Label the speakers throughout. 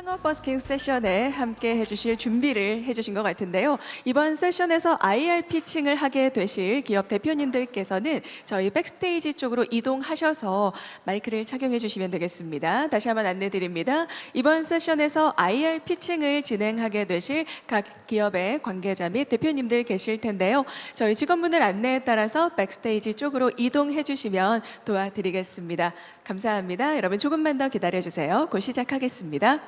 Speaker 1: 창업 버스킹 세션에 함께 해주실 준비를 해주신 것 같은데요. 이번 세션에서 IR 피칭을 하게 되실 기업 대표님들께서는 저희 백스테이지 쪽으로 이동하셔서 마이크를 착용해 주시면 되겠습니다. 다시 한번 안내드립니다. 이번 세션에서 IR 피칭을 진행하게 되실 각 기업의 관계자 및 대표님들 계실 텐데요. 저희 직원분들 안내에 따라서 백스테이지 쪽으로 이동해 주시면 도와드리겠습니다. 감사합니다. 여러분 조금만 더 기다려주세요. 곧 시작하겠습니다.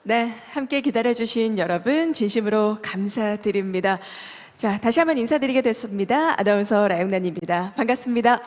Speaker 1: 네, 함께 기다려주신 여러분 진심으로 감사드립니다. 자, 다시 한번 인사드리게 됐습니다. 아나운서 라영란입니다. 반갑습니다.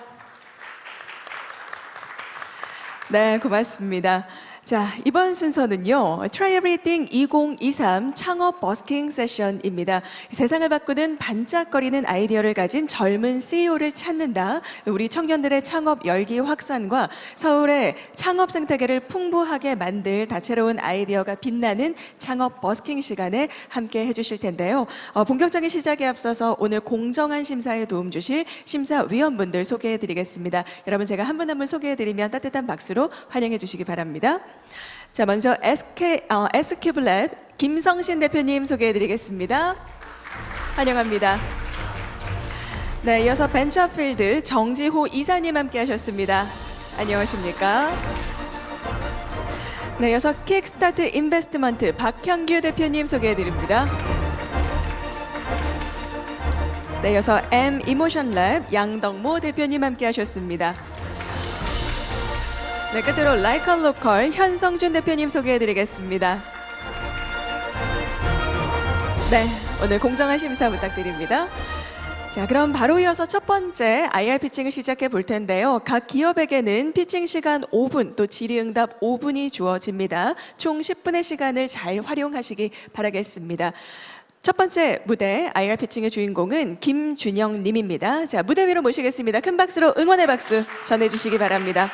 Speaker 1: 네, 고맙습니다. 자, 이번 순서는요, Try Everything 2023 창업 버스킹 세션입니다. 세상을 바꾸는 반짝거리는 아이디어를 가진 젊은 CEO를 찾는다. 우리 청년들의 창업 열기 확산과 서울의 창업 생태계를 풍부하게 만들 다채로운 아이디어가 빛나는 창업 버스킹 시간에 함께 해주실 텐데요. 본격적인 시작에 앞서서 오늘 공정한 심사에 도움 주실 심사위원분들 소개해드리겠습니다. 여러분 제가 한 분 한 분 소개해드리면 따뜻한 박수로 환영해 주시기 바랍니다. 자, 먼저 S큐블랩 김성신 대표님 소개해드리겠습니다. 환영합니다. 네, 이어서 벤처필드 정지호 이사님 함께 하셨습니다. 안녕하십니까? 네, 이어서 킥스타트 인베스트먼트 박형규 대표님 소개해드립니다. 네, 이어서 M 이모션랩 양덕모 대표님 함께 하셨습니다. 네, 끝으로 라이컬로컬 현성준 대표님 소개해드리겠습니다. 네, 오늘 공정한 심사 부탁드립니다. 자, 그럼 바로 이어서 첫 번째 IR 피칭을 시작해 볼 텐데요. 각 기업에게는 피칭 시간 5분, 또 질의응답 5분이 주어집니다. 총 10분의 시간을 잘 활용하시기 바라겠습니다. 첫 번째 무대 IR 피칭의 주인공은 김준영 님입니다. 자, 무대 위로 모시겠습니다. 큰 박수로 응원의 박수 전해주시기 바랍니다.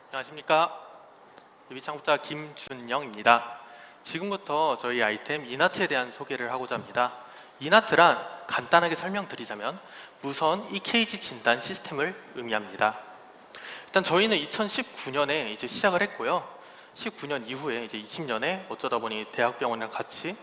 Speaker 2: 안녕하십니까. 예비창업자 김준영입니다. 지금부터 저희 아이템 이나트에 대한 소개를 하고자 합니다. 이나트란 간단하게 설명드리자면 무선 EKG 진단 시스템을 의미합니다. 일단 저희는 2019년에 이제 시작을 했고요. 19년 이후에 이제 20년에 어쩌다 보니 대학병원이랑 같이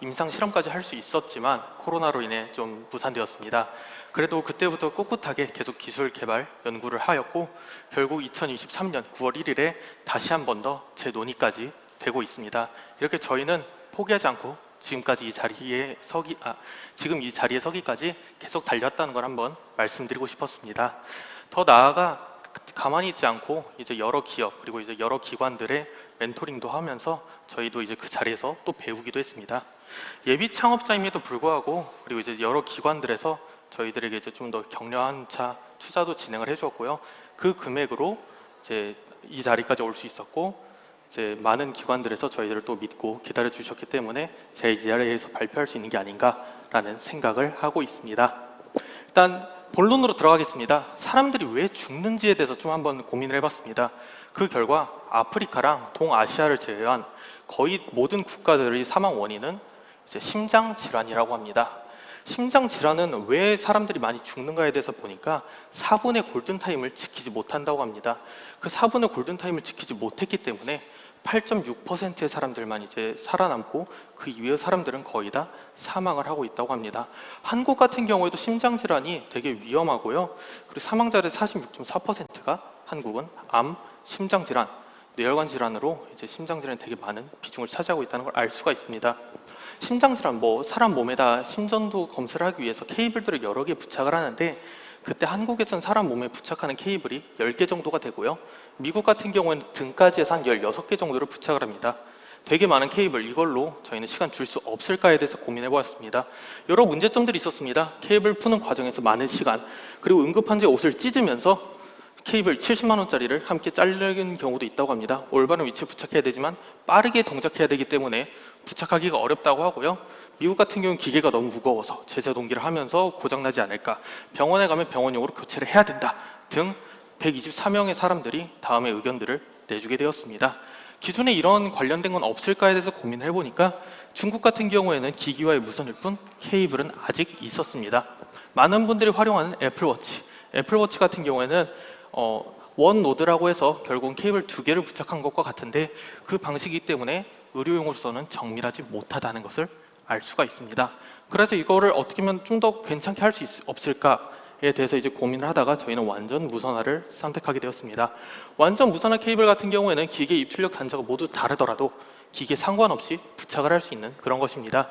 Speaker 2: 임상 실험까지 할 수 있었지만 코로나로 인해 좀 무산되었습니다. 그래도 그때부터 꿋꿋하게 계속 기술 개발 연구를 하였고 결국 2023년 9월 1일에 다시 한 번 더 재논의까지 되고 있습니다. 이렇게 저희는 포기하지 않고 지금까지 지금 이 자리에 서기까지 계속 달렸다는 걸 한번 말씀드리고 싶었습니다. 더 나아가 가만히 있지 않고 이제 여러 기업 그리고 이제 여러 기관들의 멘토링도 하면서 저희도 이제 그 자리에서 또 배우기도 했습니다. 예비 창업자임에도 불구하고 그리고 이제 여러 기관들에서 저희들에게 이제 좀 더 격려한 차 투자도 진행을 해주었고요. 그 금액으로 이제 이 자리까지 올 수 있었고 이제 많은 기관들에서 저희들을 또 믿고 기다려 주셨기 때문에 제 이 자리에서 발표할 수 있는 게 아닌가라는 생각을 하고 있습니다. 일단 본론으로 들어가겠습니다. 사람들이 왜 죽는지에 대해서 좀 한번 고민을 해봤습니다. 그 결과 아프리카랑 동아시아를 제외한 거의 모든 국가들의 사망 원인은 이제 심장 질환이라고 합니다. 심장 질환은 왜 사람들이 많이 죽는가에 대해서 보니까 4분의 골든타임을 지키지 못한다고 합니다. 그 4분의 골든타임을 지키지 못했기 때문에 8.6%의 사람들만 이제 살아남고 그 이외의 사람들은 거의 다 사망을 하고 있다고 합니다. 한국 같은 경우에도 심장 질환이 되게 위험하고요. 그리고 사망자의 46.4%가 한국은 암, 심장 질환, 뇌혈관 질환으로 이제 심장 질환이 되게 많은 비중을 차지하고 있다는 걸 알 수가 있습니다. 심장 질환, 사람 몸에다 심전도 검사를 하기 위해서 케이블들을 여러 개 부착을 하는데 그때 한국에선 사람 몸에 부착하는 케이블이 10개 정도가 되고요. 미국 같은 경우에는 등까지 해서 한 16개 정도를 부착을 합니다. 되게 많은 케이블, 이걸로 저희는 시간 줄 수 없을까에 대해서 고민해 보았습니다. 여러 문제점들이 있었습니다. 케이블 푸는 과정에서 많은 시간, 그리고 응급환자의 옷을 찢으면서 케이블 70만 원짜리를 함께 자르는 경우도 있다고 합니다. 올바른 위치에 부착해야 되지만 빠르게 동작해야 되기 때문에 부착하기가 어렵다고 하고요. 미국 같은 경우는 기계가 너무 무거워서 제자 동기를 하면서 고장나지 않을까, 병원에 가면 병원용으로 교체를 해야 된다 등 124명의 사람들이 다음의 의견들을 내주게 되었습니다. 기존에 이런 관련된 건 없을까에 대해서 고민을 해보니까 중국 같은 경우에는 기기와의 무선일 뿐 케이블은 아직 있었습니다. 많은 분들이 활용하는 애플워치 같은 경우에는 원 노드라고 해서 결국은 케이블 2개를 부착한 것과 같은데 그 방식이기 때문에 의료용으로서는 정밀하지 못하다는 것을 알 수가 있습니다. 그래서 이거를 어떻게 하면 좀 더 괜찮게 할 수 없을까에 대해서 이제 고민을 하다가 저희는 완전 무선화를 선택하게 되었습니다. 완전 무선화 케이블 같은 경우에는 기계 입출력 단자가 모두 다르더라도 기계 상관없이 부착을 할 수 있는 그런 것입니다.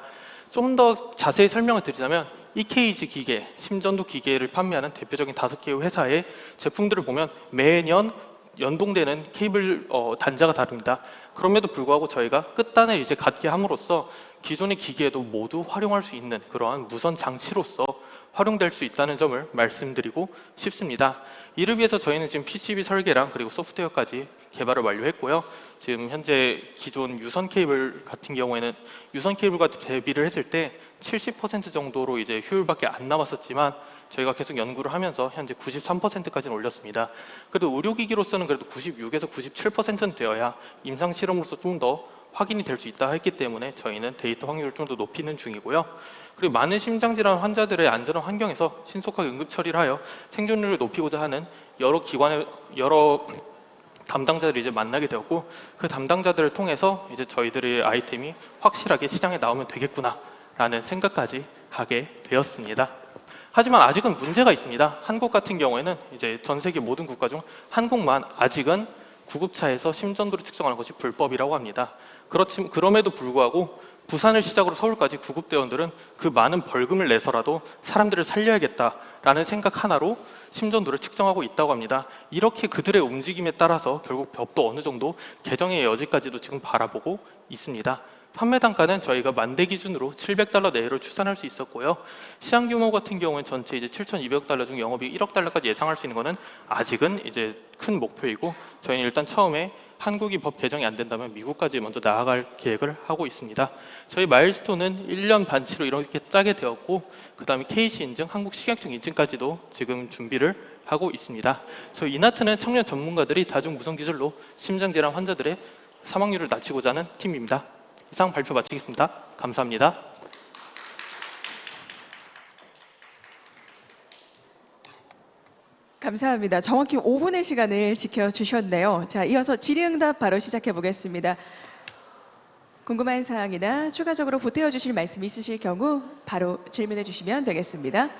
Speaker 2: 좀 더 자세히 설명을 드리자면 EKG 기계, 심전도 기계를 판매하는 대표적인 5개의 회사의 제품들을 보면 매년 연동되는 케이블 단자가 다릅니다. 그럼에도 불구하고 저희가 끝단을 이제 갖게 함으로써 기존의 기계에도 모두 활용할 수 있는 그러한 무선 장치로서 활용될 수 있다는 점을 말씀드리고 싶습니다. 이를 위해서 저희는 지금 PCB 설계랑 그리고 소프트웨어까지 개발을 완료했고요. 지금 현재 기존 유선 케이블 같은 경우에는 유선 케이블과 대비를 했을 때 70% 정도로 이제 효율밖에 안 남았었지만 저희가 계속 연구를 하면서 현재 93%까지는 올렸습니다. 그래도 의료기기로서는 그래도 96에서 97%는 되어야 임상 실험으로서 좀 더 확인이 될 수 있다 했기 때문에 저희는 데이터 확률을 좀 더 높이는 중이고요. 그리고 많은 심장질환 환자들의 안전한 환경에서 신속하게 응급 처리를 하여 생존율을 높이고자 하는 여러 담당자들이 이제 만나게 되었고 그 담당자들을 통해서 이제 저희들의 아이템이 확실하게 시장에 나오면 되겠구나라는 생각까지 하게 되었습니다. 하지만 아직은 문제가 있습니다. 한국 같은 경우에는 이제 전 세계 모든 국가 중 한국만 아직은 구급차에서 심전도를 측정하는 것이 불법이라고 합니다. 그럼에도 불구하고 부산을 시작으로 서울까지 구급대원들은 그 많은 벌금을 내서라도 사람들을 살려야겠다라는 생각 하나로 심전도를 측정하고 있다고 합니다. 이렇게 그들의 움직임에 따라서 결국 법도 어느 정도 개정의 여지까지도 지금 바라보고 있습니다. 판매 단가는 저희가 만대 기준으로 $700 내외로 추산할 수 있었고요. 시장 규모 같은 경우는 전체 이제 7,200억 달러 중 영업이익 1억 달러까지 예상할 수 있는 것은 아직은 이제 큰 목표이고 저희는 일단 처음에 한국이 법 개정이 안 된다면 미국까지 먼저 나아갈 계획을 하고 있습니다. 저희 마일스톤은 1년 반치로 이렇게 짜게 되었고 그 다음에 KC 인증, 한국 식약청 인증까지도 지금 준비를 하고 있습니다. 저희 이나트는 청년 전문가들이 다중 무선 기술로 심장질환 환자들의 사망률을 낮추고자 하는 팀입니다. 이상 발표 마치겠습니다. 감사합니다.
Speaker 1: 감사합니다. 정확히 5분의 시간을 지켜주셨네요. 자, 이어서 질의응답 바로 시작해 보겠습니다. 궁금한 사항이나 추가적으로 보태어 주실 말씀 있으실 경우 바로 질문해 주시면 되겠습니다.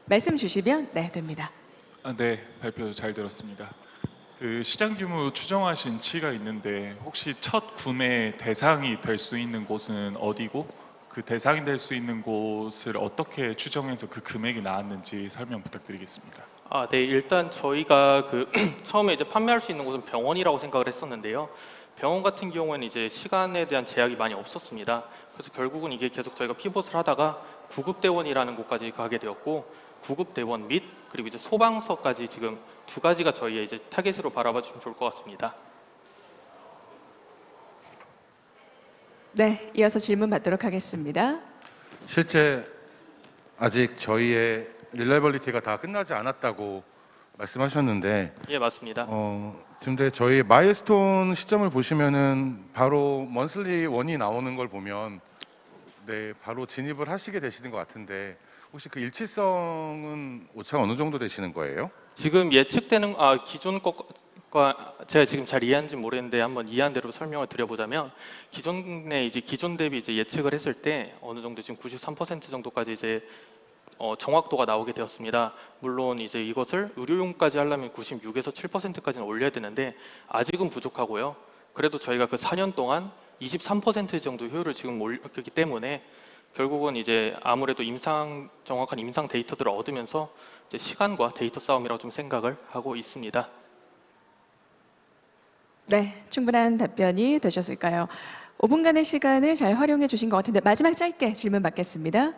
Speaker 1: 말씀 주시면 네, 됩니다.
Speaker 3: 네, 발표 잘 들었습니다. 그 시장 규모 추정하신 치가 있는데 혹시 첫 구매 대상이 될 수 있는 곳은 어디고 그 대상이 될 수 있는 곳을 어떻게 추정해서 그 금액이 나왔는지 설명 부탁드리겠습니다.
Speaker 2: 네, 일단 저희가 처음에 이제 판매할 수 있는 곳은 병원이라고 생각을 했었는데요. 병원 같은 경우에는 이제 시간에 대한 제약이 많이 없었습니다. 그래서 결국은 이게 계속 저희가 피봇을 하다가 구급대원이라는 곳까지 가게 되었고, 구급대원 및 그리고 이제 소방서까지 지금 두 가지가 저희의 이제 타겟으로 바라봐 주시면 좋을 것 같습니다.
Speaker 1: 네, 이어서 질문 받도록 하겠습니다.
Speaker 4: 실제 아직 저희의 릴레이버리티가 다 끝나지 않았다고 말씀하셨는데
Speaker 2: 예, 맞습니다.
Speaker 4: 근데 저희 마일스톤 시점을 보시면은 바로 먼슬리 원이 나오는 걸 보면 네, 바로 진입을 하시게 되시는 것 같은데 혹시 그 일치성은 오차가 어느 정도 되시는 거예요?
Speaker 2: 지금 예측되는 기존 것과 제가 지금 잘 이해한지 모르겠는데 한번 이해한 대로 설명을 드려보자면, 기존 대비 이제 예측을 했을 때 어느 정도 지금 93% 정도까지 이제 정확도가 나오게 되었습니다. 물론 이제 이것을 의료용까지 하려면 96에서 7%까지는 올려야 되는데 아직은 부족하고요. 그래도 저희가 그 4년 동안 23% 정도 효율을 지금 올렸기 때문에 결국은 이제 아무래도 정확한 임상 데이터들을 얻으면서 이제 시간과 데이터 싸움이라고 좀 생각을 하고 있습니다.
Speaker 1: 네, 충분한 답변이 되셨을까요? 5분간의 시간을 잘 활용해 주신 것 같은데 마지막 짧게 질문 받겠습니다.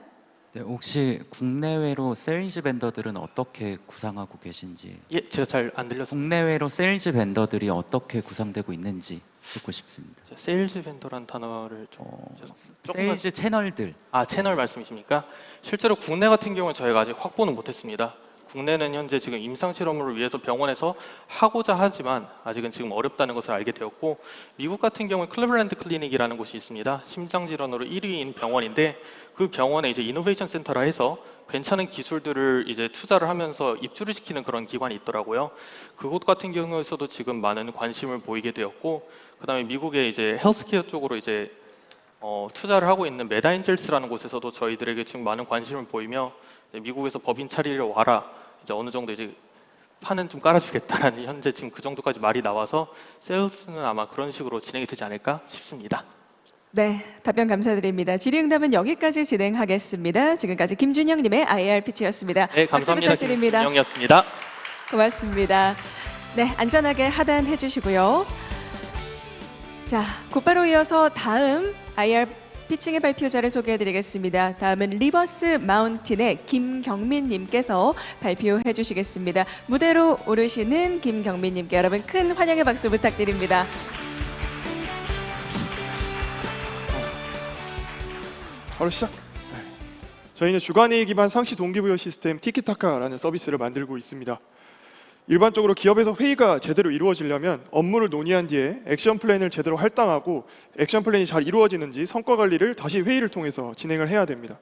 Speaker 5: 네, 혹시 국내외로 세일즈 벤더들은 어떻게 구상하고 계신지,
Speaker 2: 예, 제가 잘 안 들렸습니다.
Speaker 5: 국내외로 세일즈 벤더들이 어떻게 구성되고 있는지 듣고 싶습니다.
Speaker 2: 세일즈 벤더란 단어를 조금만
Speaker 5: 세일즈 채널들.
Speaker 2: 채널 말씀이십니까? 실제로 국내 같은 경우는 저희가 아직 확보는 못했습니다. 국내는 현재 지금 임상 실험을 위해서 병원에서 하고자 하지만 아직은 지금 어렵다는 것을 알게 되었고, 미국 같은 경우에 클리블랜드 클리닉이라는 곳이 있습니다. 심장 질환으로 1위인 병원인데 그 병원에 이제 이노베이션 센터라 해서 괜찮은 기술들을 이제 투자를 하면서 입주를 시키는 그런 기관이 있더라고요. 그곳 같은 경우에서도 지금 많은 관심을 보이게 되었고, 그다음에 미국의 이제 헬스케어 쪽으로 이제 투자를 하고 있는 메다인젤스라는 곳에서도 저희들에게 지금 많은 관심을 보이며, 미국에서 법인 차리러 와라, 이제 어느 정도 이제 판은 좀 깔아주겠다라는 현재 지금 그 정도까지 말이 나와서 세일즈는 아마 그런 식으로 진행이 되지 않을까 싶습니다.
Speaker 1: 네, 답변 감사드립니다. 질의응답은 여기까지 진행하겠습니다. 지금까지 김준영님의 IR 피치였습니다.
Speaker 2: 네,
Speaker 1: 박수
Speaker 2: 감사합니다.
Speaker 1: 부탁드립니다.
Speaker 2: 김준영이었습니다.
Speaker 1: 고맙습니다. 네, 안전하게 하단해 주시고요. 자, 곧바로 이어서 다음 IR 피칭의 발표자를 소개해 드리겠습니다. 다음은 리버스 마운틴의 김경민님께서 발표해 주시겠습니다. 무대로 오르시는 김경민님께 여러분 큰 환영의 박수 부탁드립니다.
Speaker 6: 바로 시작. 저희는 주간이익 기반 상시 동기부여 시스템 티키타카라는 서비스를 만들고 있습니다. 일반적으로 기업에서 회의가 제대로 이루어지려면 업무를 논의한 뒤에 액션 플랜을 제대로 할당하고 액션 플랜이 잘 이루어지는지 성과 관리를 다시 회의를 통해서 진행을 해야 됩니다.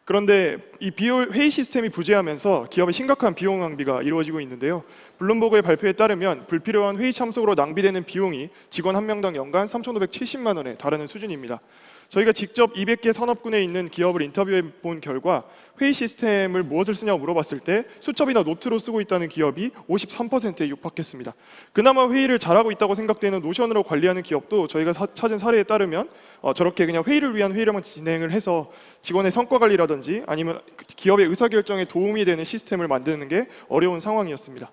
Speaker 6: 그런데 이 회의 시스템이 부재하면서 기업의 심각한 비용 낭비가 이루어지고 있는데요. 블룸버그의 발표에 따르면 불필요한 회의 참석으로 낭비되는 비용이 직원 한 명당 연간 3,570만 원에 달하는 수준입니다. 저희가 직접 200개 산업군에 있는 기업을 인터뷰해 본 결과 회의 시스템을 무엇을 쓰냐고 물어봤을 때 수첩이나 노트로 쓰고 있다는 기업이 53%에 육박했습니다. 그나마 회의를 잘하고 있다고 생각되는 노션으로 관리하는 기업도 저희가 찾은 사례에 따르면 저렇게 그냥 회의를 위한 회의로만 진행을 해서 직원의 성과 관리라든지 아니면 기업의 의사결정에 도움이 되는 시스템을 만드는 게 어려운 상황이었습니다.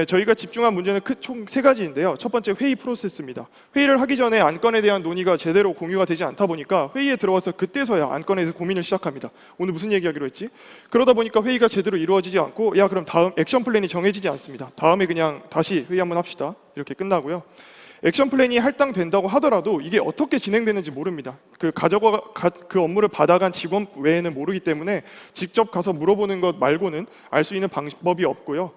Speaker 6: 저희가 집중한 문제는 총 3가지인데요. 첫 번째, 회의 프로세스입니다. 회의를 하기 전에 안건에 대한 논의가 제대로 공유가 되지 않다 보니까 회의에 들어와서 그때서야 안건에 대해서 고민을 시작합니다. 오늘 무슨 얘기하기로 했지? 그러다 보니까 회의가 제대로 이루어지지 않고 그럼 다음 액션 플랜이 정해지지 않습니다. 다음에 그냥 다시 회의 한번 합시다. 이렇게 끝나고요. 액션 플랜이 할당된다고 하더라도 이게 어떻게 진행되는지 모릅니다. 그 업무를 받아간 직원 외에는 모르기 때문에 직접 가서 물어보는 것 말고는 알 수 있는 방법이 없고요.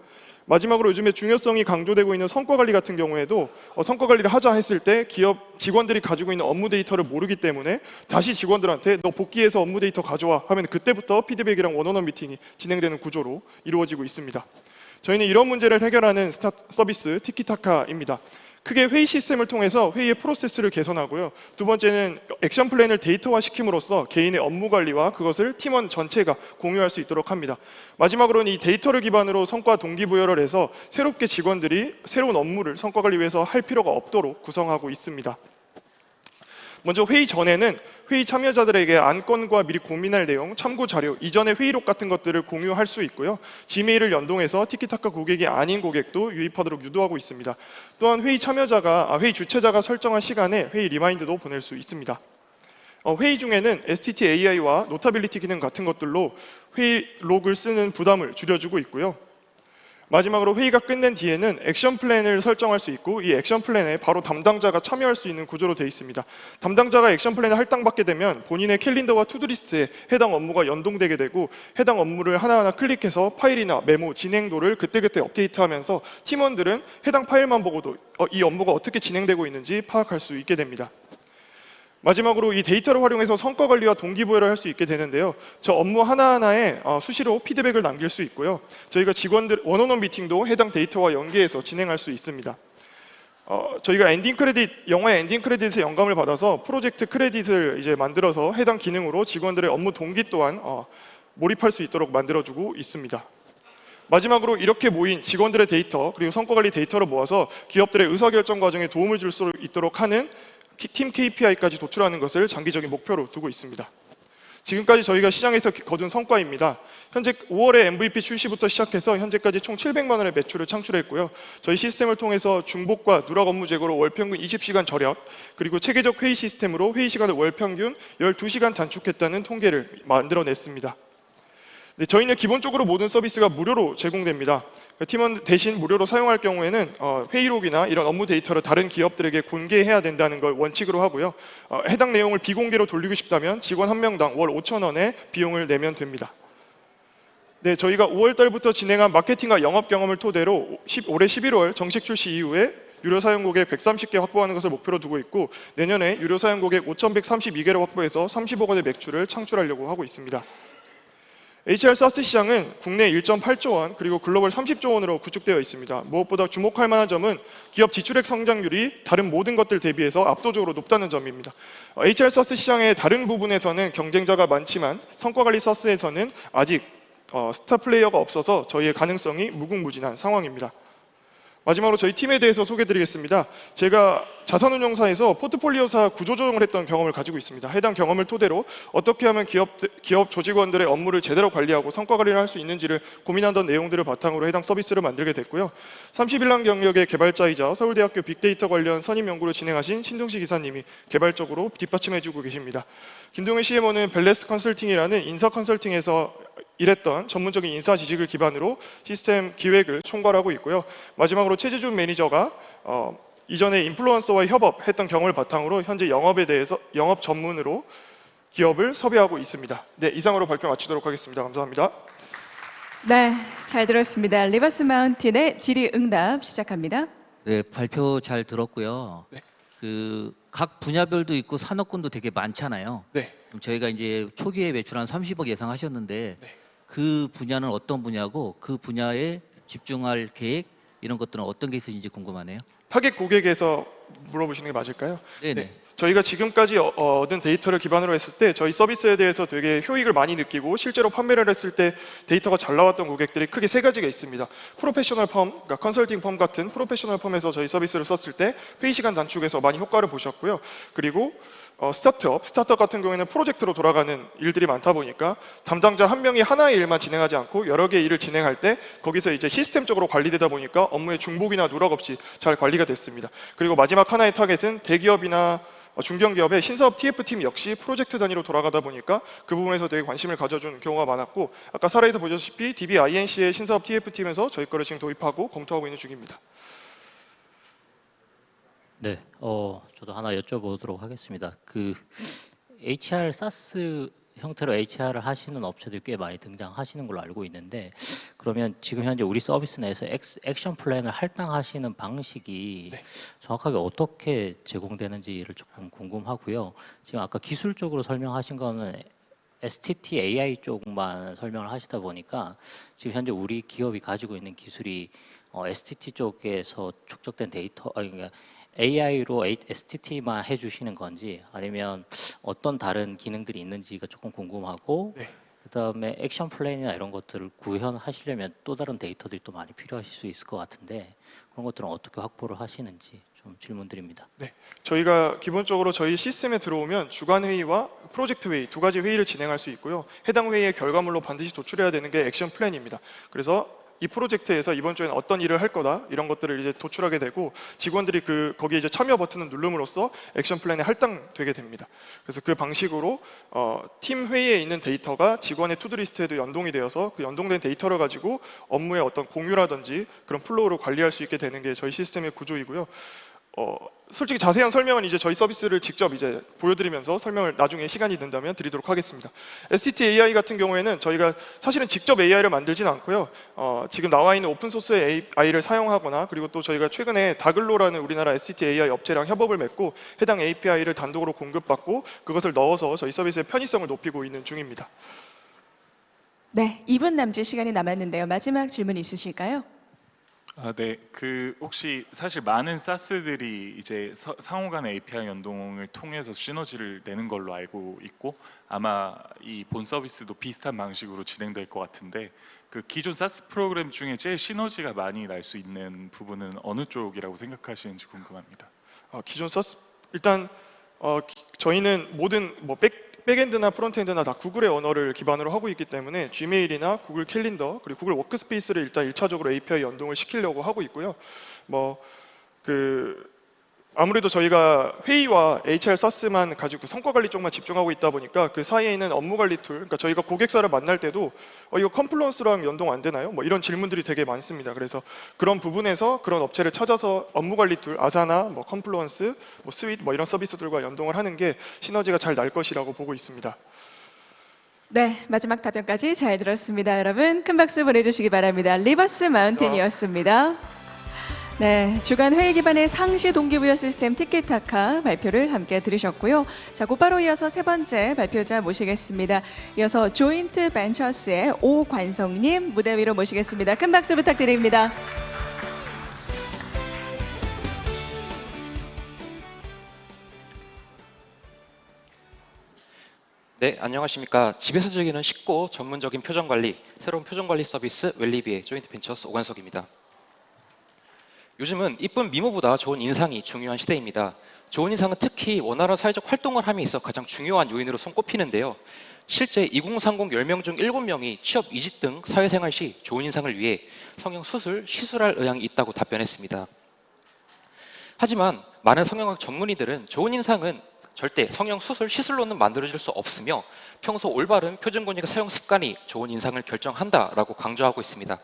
Speaker 6: 마지막으로 요즘에 중요성이 강조되고 있는 성과 관리 같은 경우에도 성과 관리를 하자 했을 때 기업 직원들이 가지고 있는 업무 데이터를 모르기 때문에 다시 직원들한테 너 복귀해서 업무 데이터 가져와 하면 그때부터 피드백이랑 원어원 미팅이 진행되는 구조로 이루어지고 있습니다. 저희는 이런 문제를 해결하는 서비스 티키타카입니다. 크게 회의 시스템을 통해서 회의의 프로세스를 개선하고요. 두 번째는 액션 플랜을 데이터화시킴으로써 개인의 업무 관리와 그것을 팀원 전체가 공유할 수 있도록 합니다. 마지막으로는 이 데이터를 기반으로 성과 동기부여를 해서 새롭게 직원들이 새로운 업무를 성과 관리 위해서 할 필요가 없도록 구성하고 있습니다. 먼저 회의 전에는 회의 참여자들에게 안건과 미리 고민할 내용, 참고 자료, 이전의 회의록 같은 것들을 공유할 수 있고요. 지메일을 연동해서 티키타카 고객이 아닌 고객도 유입하도록 유도하고 있습니다. 또한 회의 주최자가 설정한 시간에 회의 리마인드도 보낼 수 있습니다. 회의 중에는 STT AI와 노타빌리티 기능 같은 것들로 회의 록을 쓰는 부담을 줄여주고 있고요. 마지막으로 회의가 끝낸 뒤에는 액션 플랜을 설정할 수 있고 이 액션 플랜에 바로 담당자가 참여할 수 있는 구조로 되어 있습니다. 담당자가 액션 플랜을 할당받게 되면 본인의 캘린더와 투두리스트에 해당 업무가 연동되게 되고 해당 업무를 하나하나 클릭해서 파일이나 메모, 진행도를 그때그때 업데이트하면서 팀원들은 해당 파일만 보고도 이 업무가 어떻게 진행되고 있는지 파악할 수 있게 됩니다. 마지막으로 이 데이터를 활용해서 성과 관리와 동기부여를 할 수 있게 되는데요. 저 업무 하나하나에 수시로 피드백을 남길 수 있고요. 저희가 직원들 원원원 미팅도 해당 데이터와 연계해서 진행할 수 있습니다. 저희가 엔딩 크레딧, 영화의 엔딩 크레딧에 영감을 받아서 프로젝트 크레딧을 이제 만들어서 해당 기능으로 직원들의 업무 동기 또한 몰입할 수 있도록 만들어주고 있습니다. 마지막으로 이렇게 모인 직원들의 데이터 그리고 성과 관리 데이터를 모아서 기업들의 의사결정 과정에 도움을 줄 수 있도록 하는 팀 KPI까지 도출하는 것을 장기적인 목표로 두고 있습니다. 지금까지 저희가 시장에서 거둔 성과입니다. 현재 5월에 MVP 출시부터 시작해서 현재까지 총 700만 원의 매출을 창출했고요. 저희 시스템을 통해서 중복과 누락 업무 제거로 월평균 20시간 절약, 그리고 체계적 회의 시스템으로 회의 시간을 월평균 12시간 단축했다는 통계를 만들어냈습니다. 네, 저희는 기본적으로 모든 서비스가 무료로 제공됩니다. 팀원 대신 무료로 사용할 경우에는 회의록이나 이런 업무 데이터를 다른 기업들에게 공개해야 된다는 걸 원칙으로 하고요. 해당 내용을 비공개로 돌리고 싶다면 직원 한 명당 월 5,000원의 비용을 내면 됩니다. 네, 저희가 5월 달부터 진행한 마케팅과 영업 경험을 토대로 올해 11월 정식 출시 이후에 유료 사용 고객 130개 확보하는 것을 목표로 두고 있고 내년에 유료 사용 고객 5,132개를 확보해서 30억 원의 매출을 창출하려고 하고 있습니다. HR SaaS 시장은 국내 1.8조 원 그리고 글로벌 30조 원으로 구축되어 있습니다. 무엇보다 주목할 만한 점은 기업 지출액 성장률이 다른 모든 것들 대비해서 압도적으로 높다는 점입니다. HR SaaS 시장의 다른 부분에서는 경쟁자가 많지만 성과관리 SaaS에서는 아직 스타 플레이어가 없어서 저희의 가능성이 무궁무진한 상황입니다. 마지막으로 저희 팀에 대해서 소개드리겠습니다. 제가 자산운용사에서 포트폴리오사 구조조정을 했던 경험을 가지고 있습니다. 해당 경험을 토대로 어떻게 하면 기업 조직원들의 업무를 제대로 관리하고 성과 관리를 할 수 있는지를 고민하던 내용들을 바탕으로 해당 서비스를 만들게 됐고요. 31년 경력의 개발자이자 서울대학교 빅데이터 관련 선임 연구를 진행하신 신동식 이사님이 개발적으로 뒷받침해주고 계십니다. 김동현 CMO는 벨레스 컨설팅이라는 인사 컨설팅에서 일했던 전문적인 인사 지식을 기반으로 시스템 기획을 총괄하고 있고요. 마지막으로 최재준 매니저가 이전에 인플루언서와 협업했던 경험을 바탕으로 현재 영업 전문으로 기업을 섭외하고 있습니다. 네, 이상으로 발표 마치도록 하겠습니다. 감사합니다.
Speaker 1: 네, 잘 들었습니다. 리버스 마운틴의 질의응답 시작합니다.
Speaker 7: 네, 발표 잘 들었고요.
Speaker 6: 네.
Speaker 7: 각 분야별도 있고 산업군도 되게 많잖아요.
Speaker 6: 네.
Speaker 7: 그럼 저희가 이제 초기에 매출 한 30억 예상하셨는데
Speaker 6: 네.
Speaker 7: 그 분야는 어떤 분야고 그 분야에 집중할 계획 이런 것들은 어떤 게 있으신지 궁금하네요.
Speaker 6: 타겟 고객에서 물어보시는 게 맞을까요?
Speaker 7: 네네.
Speaker 6: 저희가 지금까지 얻은 데이터를 기반으로 했을 때 저희 서비스에 대해서 되게 효익을 많이 느끼고 실제로 판매를 했을 때 데이터가 잘 나왔던 고객들이 크게 세 가지가 있습니다. 프로페셔널 펌, 그러니까 컨설팅 펌 같은 프로페셔널 펌에서 저희 서비스를 썼을 때 회의 시간 단축에서 많이 효과를 보셨고요. 그리고 스타트업 같은 경우에는 프로젝트로 돌아가는 일들이 많다 보니까 담당자 한 명이 하나의 일만 진행하지 않고 여러 개의 일을 진행할 때 거기서 이제 시스템적으로 관리되다 보니까 업무의 중복이나 누락 없이 잘 관리가 됐습니다. 그리고 마지막 하나의 타겟은 대기업이나 중견기업의 신사업 TF팀 역시 프로젝트 단위로 돌아가다 보니까 그 부분에서 되게 관심을 가져준 경우가 많았고 아까 사례에도 보셨다시피 DBINC의 신사업 TF팀에서 저희 거를 지금 도입하고 검토하고 있는 중입니다.
Speaker 8: 네, 저도 하나 여쭤보도록 하겠습니다. HR SaaS 형태로 HR을 하시는 업체들이 꽤 많이 등장하시는 걸로 알고 있는데, 그러면 지금 현재 우리 서비스 내에서 액션 플랜을 할당하시는 방식이
Speaker 6: 네.
Speaker 8: 정확하게 어떻게 제공되는지를 조금 궁금하고요. 지금 아까 기술적으로 설명하신 거는 STT AI 쪽만 설명을 하시다 보니까 지금 현재 우리 기업이 가지고 있는 기술이 STT 쪽에서 축적된 데이터, 그러니까 AI로 STT만 해주시는 건지 아니면 어떤 다른 기능들이 있는지가 조금 궁금하고
Speaker 6: 네.
Speaker 8: 그다음에 액션 플랜이나 이런 것들을 구현하시려면 또 다른 데이터들이 또 많이 필요하실 수 있을 것 같은데 그런 것들은 어떻게 확보를 하시는지 좀 질문드립니다.
Speaker 6: 네, 저희가 기본적으로 저희 시스템에 들어오면 주간 회의와 프로젝트 회의 두 가지 회의를 진행할 수 있고요. 해당 회의의 결과물로 반드시 도출해야 되는 게 액션 플랜입니다. 그래서 이 프로젝트에서 이번 주에는 어떤 일을 할 거다 이런 것들을 이제 도출하게 되고 직원들이 거기에 이제 참여 버튼을 누름으로써 액션 플랜에 할당되게 됩니다. 그래서 그 방식으로 팀 회의에 있는 데이터가 직원의 투두리스트에도 연동이 되어서 그 연동된 데이터를 가지고 업무의 어떤 공유라든지 그런 플로우를 관리할 수 있게 되는 게 저희 시스템의 구조이고요. 솔직히 자세한 설명은 이제 저희 서비스를 직접 이제 보여드리면서 설명을 나중에 시간이 된다면 드리도록 하겠습니다. STT AI 같은 경우에는 저희가 사실은 직접 AI를 만들지는 않고요. 지금 나와 있는 오픈소스의 AI를 사용하거나 그리고 또 저희가 최근에 다글로라는 우리나라 STT AI 업체랑 협업을 맺고 해당 API를 단독으로 공급받고 그것을 넣어서 저희 서비스의 편의성을 높이고 있는 중입니다.
Speaker 1: 네, 2분 남짓 시간이 남았는데요. 마지막 질문 있으실까요?
Speaker 3: 네. 혹시 사실 많은 사스들이 이제 상호 간의 API 연동을 통해서 시너지를 내는 걸로 알고 있고 아마 이 본 서비스도 비슷한 방식으로 진행될 것 같은데 그 기존 사스 프로그램 중에 제일 시너지가 많이 날 수 있는 부분은 어느 쪽이라고 생각하시는지 궁금합니다.
Speaker 6: 기존 사스 일단 저희는 모든 백엔드나 프론트엔드나 다 구글의 언어를 기반으로 하고 있기 때문에 지메일이나 구글 캘린더 그리고 구글 워크스페이스를 일단 1차적으로 API 연동을 시키려고 하고 있고요. 아무래도 저희가 회의와 HR 사스만 가지고 성과 관리 쪽만 집중하고 있다 보니까 그 사이에 있는 업무 관리 툴, 그러니까 저희가 고객사를 만날 때도 이거 컴플런스랑 연동 안 되나요? 이런 질문들이 되게 많습니다. 그래서 그런 부분에서 그런 업체를 찾아서 업무 관리 툴, 아사나 컴플런스, 스윗 이런 서비스들과 연동을 하는 게 시너지가 잘 날 것이라고 보고 있습니다.
Speaker 1: 네, 마지막 답변까지 잘 들었습니다. 여러분 큰 박수 보내주시기 바랍니다. 리버스 마운틴이었습니다. 네, 주간 회의 기반의 상시 동기부여 시스템 티키타카 발표를 함께 들으셨고요. 자, 곧바로 이어서 세 번째 발표자 모시겠습니다. 이어서 조인트 벤처스의 오관성님 무대 위로 모시겠습니다. 큰 박수 부탁드립니다.
Speaker 9: 네, 안녕하십니까. 집에서 즐기는 쉽고 전문적인 표정 관리, 새로운 표정 관리 서비스 웰리비의 조인트 벤처스 오관석입니다. 요즘은 이쁜 미모보다 좋은 인상이 중요한 시대입니다. 좋은 인상은 특히 원활한 사회적 활동을 함에 있어 가장 중요한 요인으로 손꼽히는데요. 실제 2030 10명 중 7명이 취업 이직 등 사회생활 시 좋은 인상을 위해 성형 수술, 시술할 의향이 있다고 답변했습니다. 하지만 많은 성형학 전문의들은 좋은 인상은 절대 성형 수술, 시술로는 만들어질 수 없으며 평소 올바른 표정 근육의 사용 습관이 좋은 인상을 결정한다라고 강조하고 있습니다.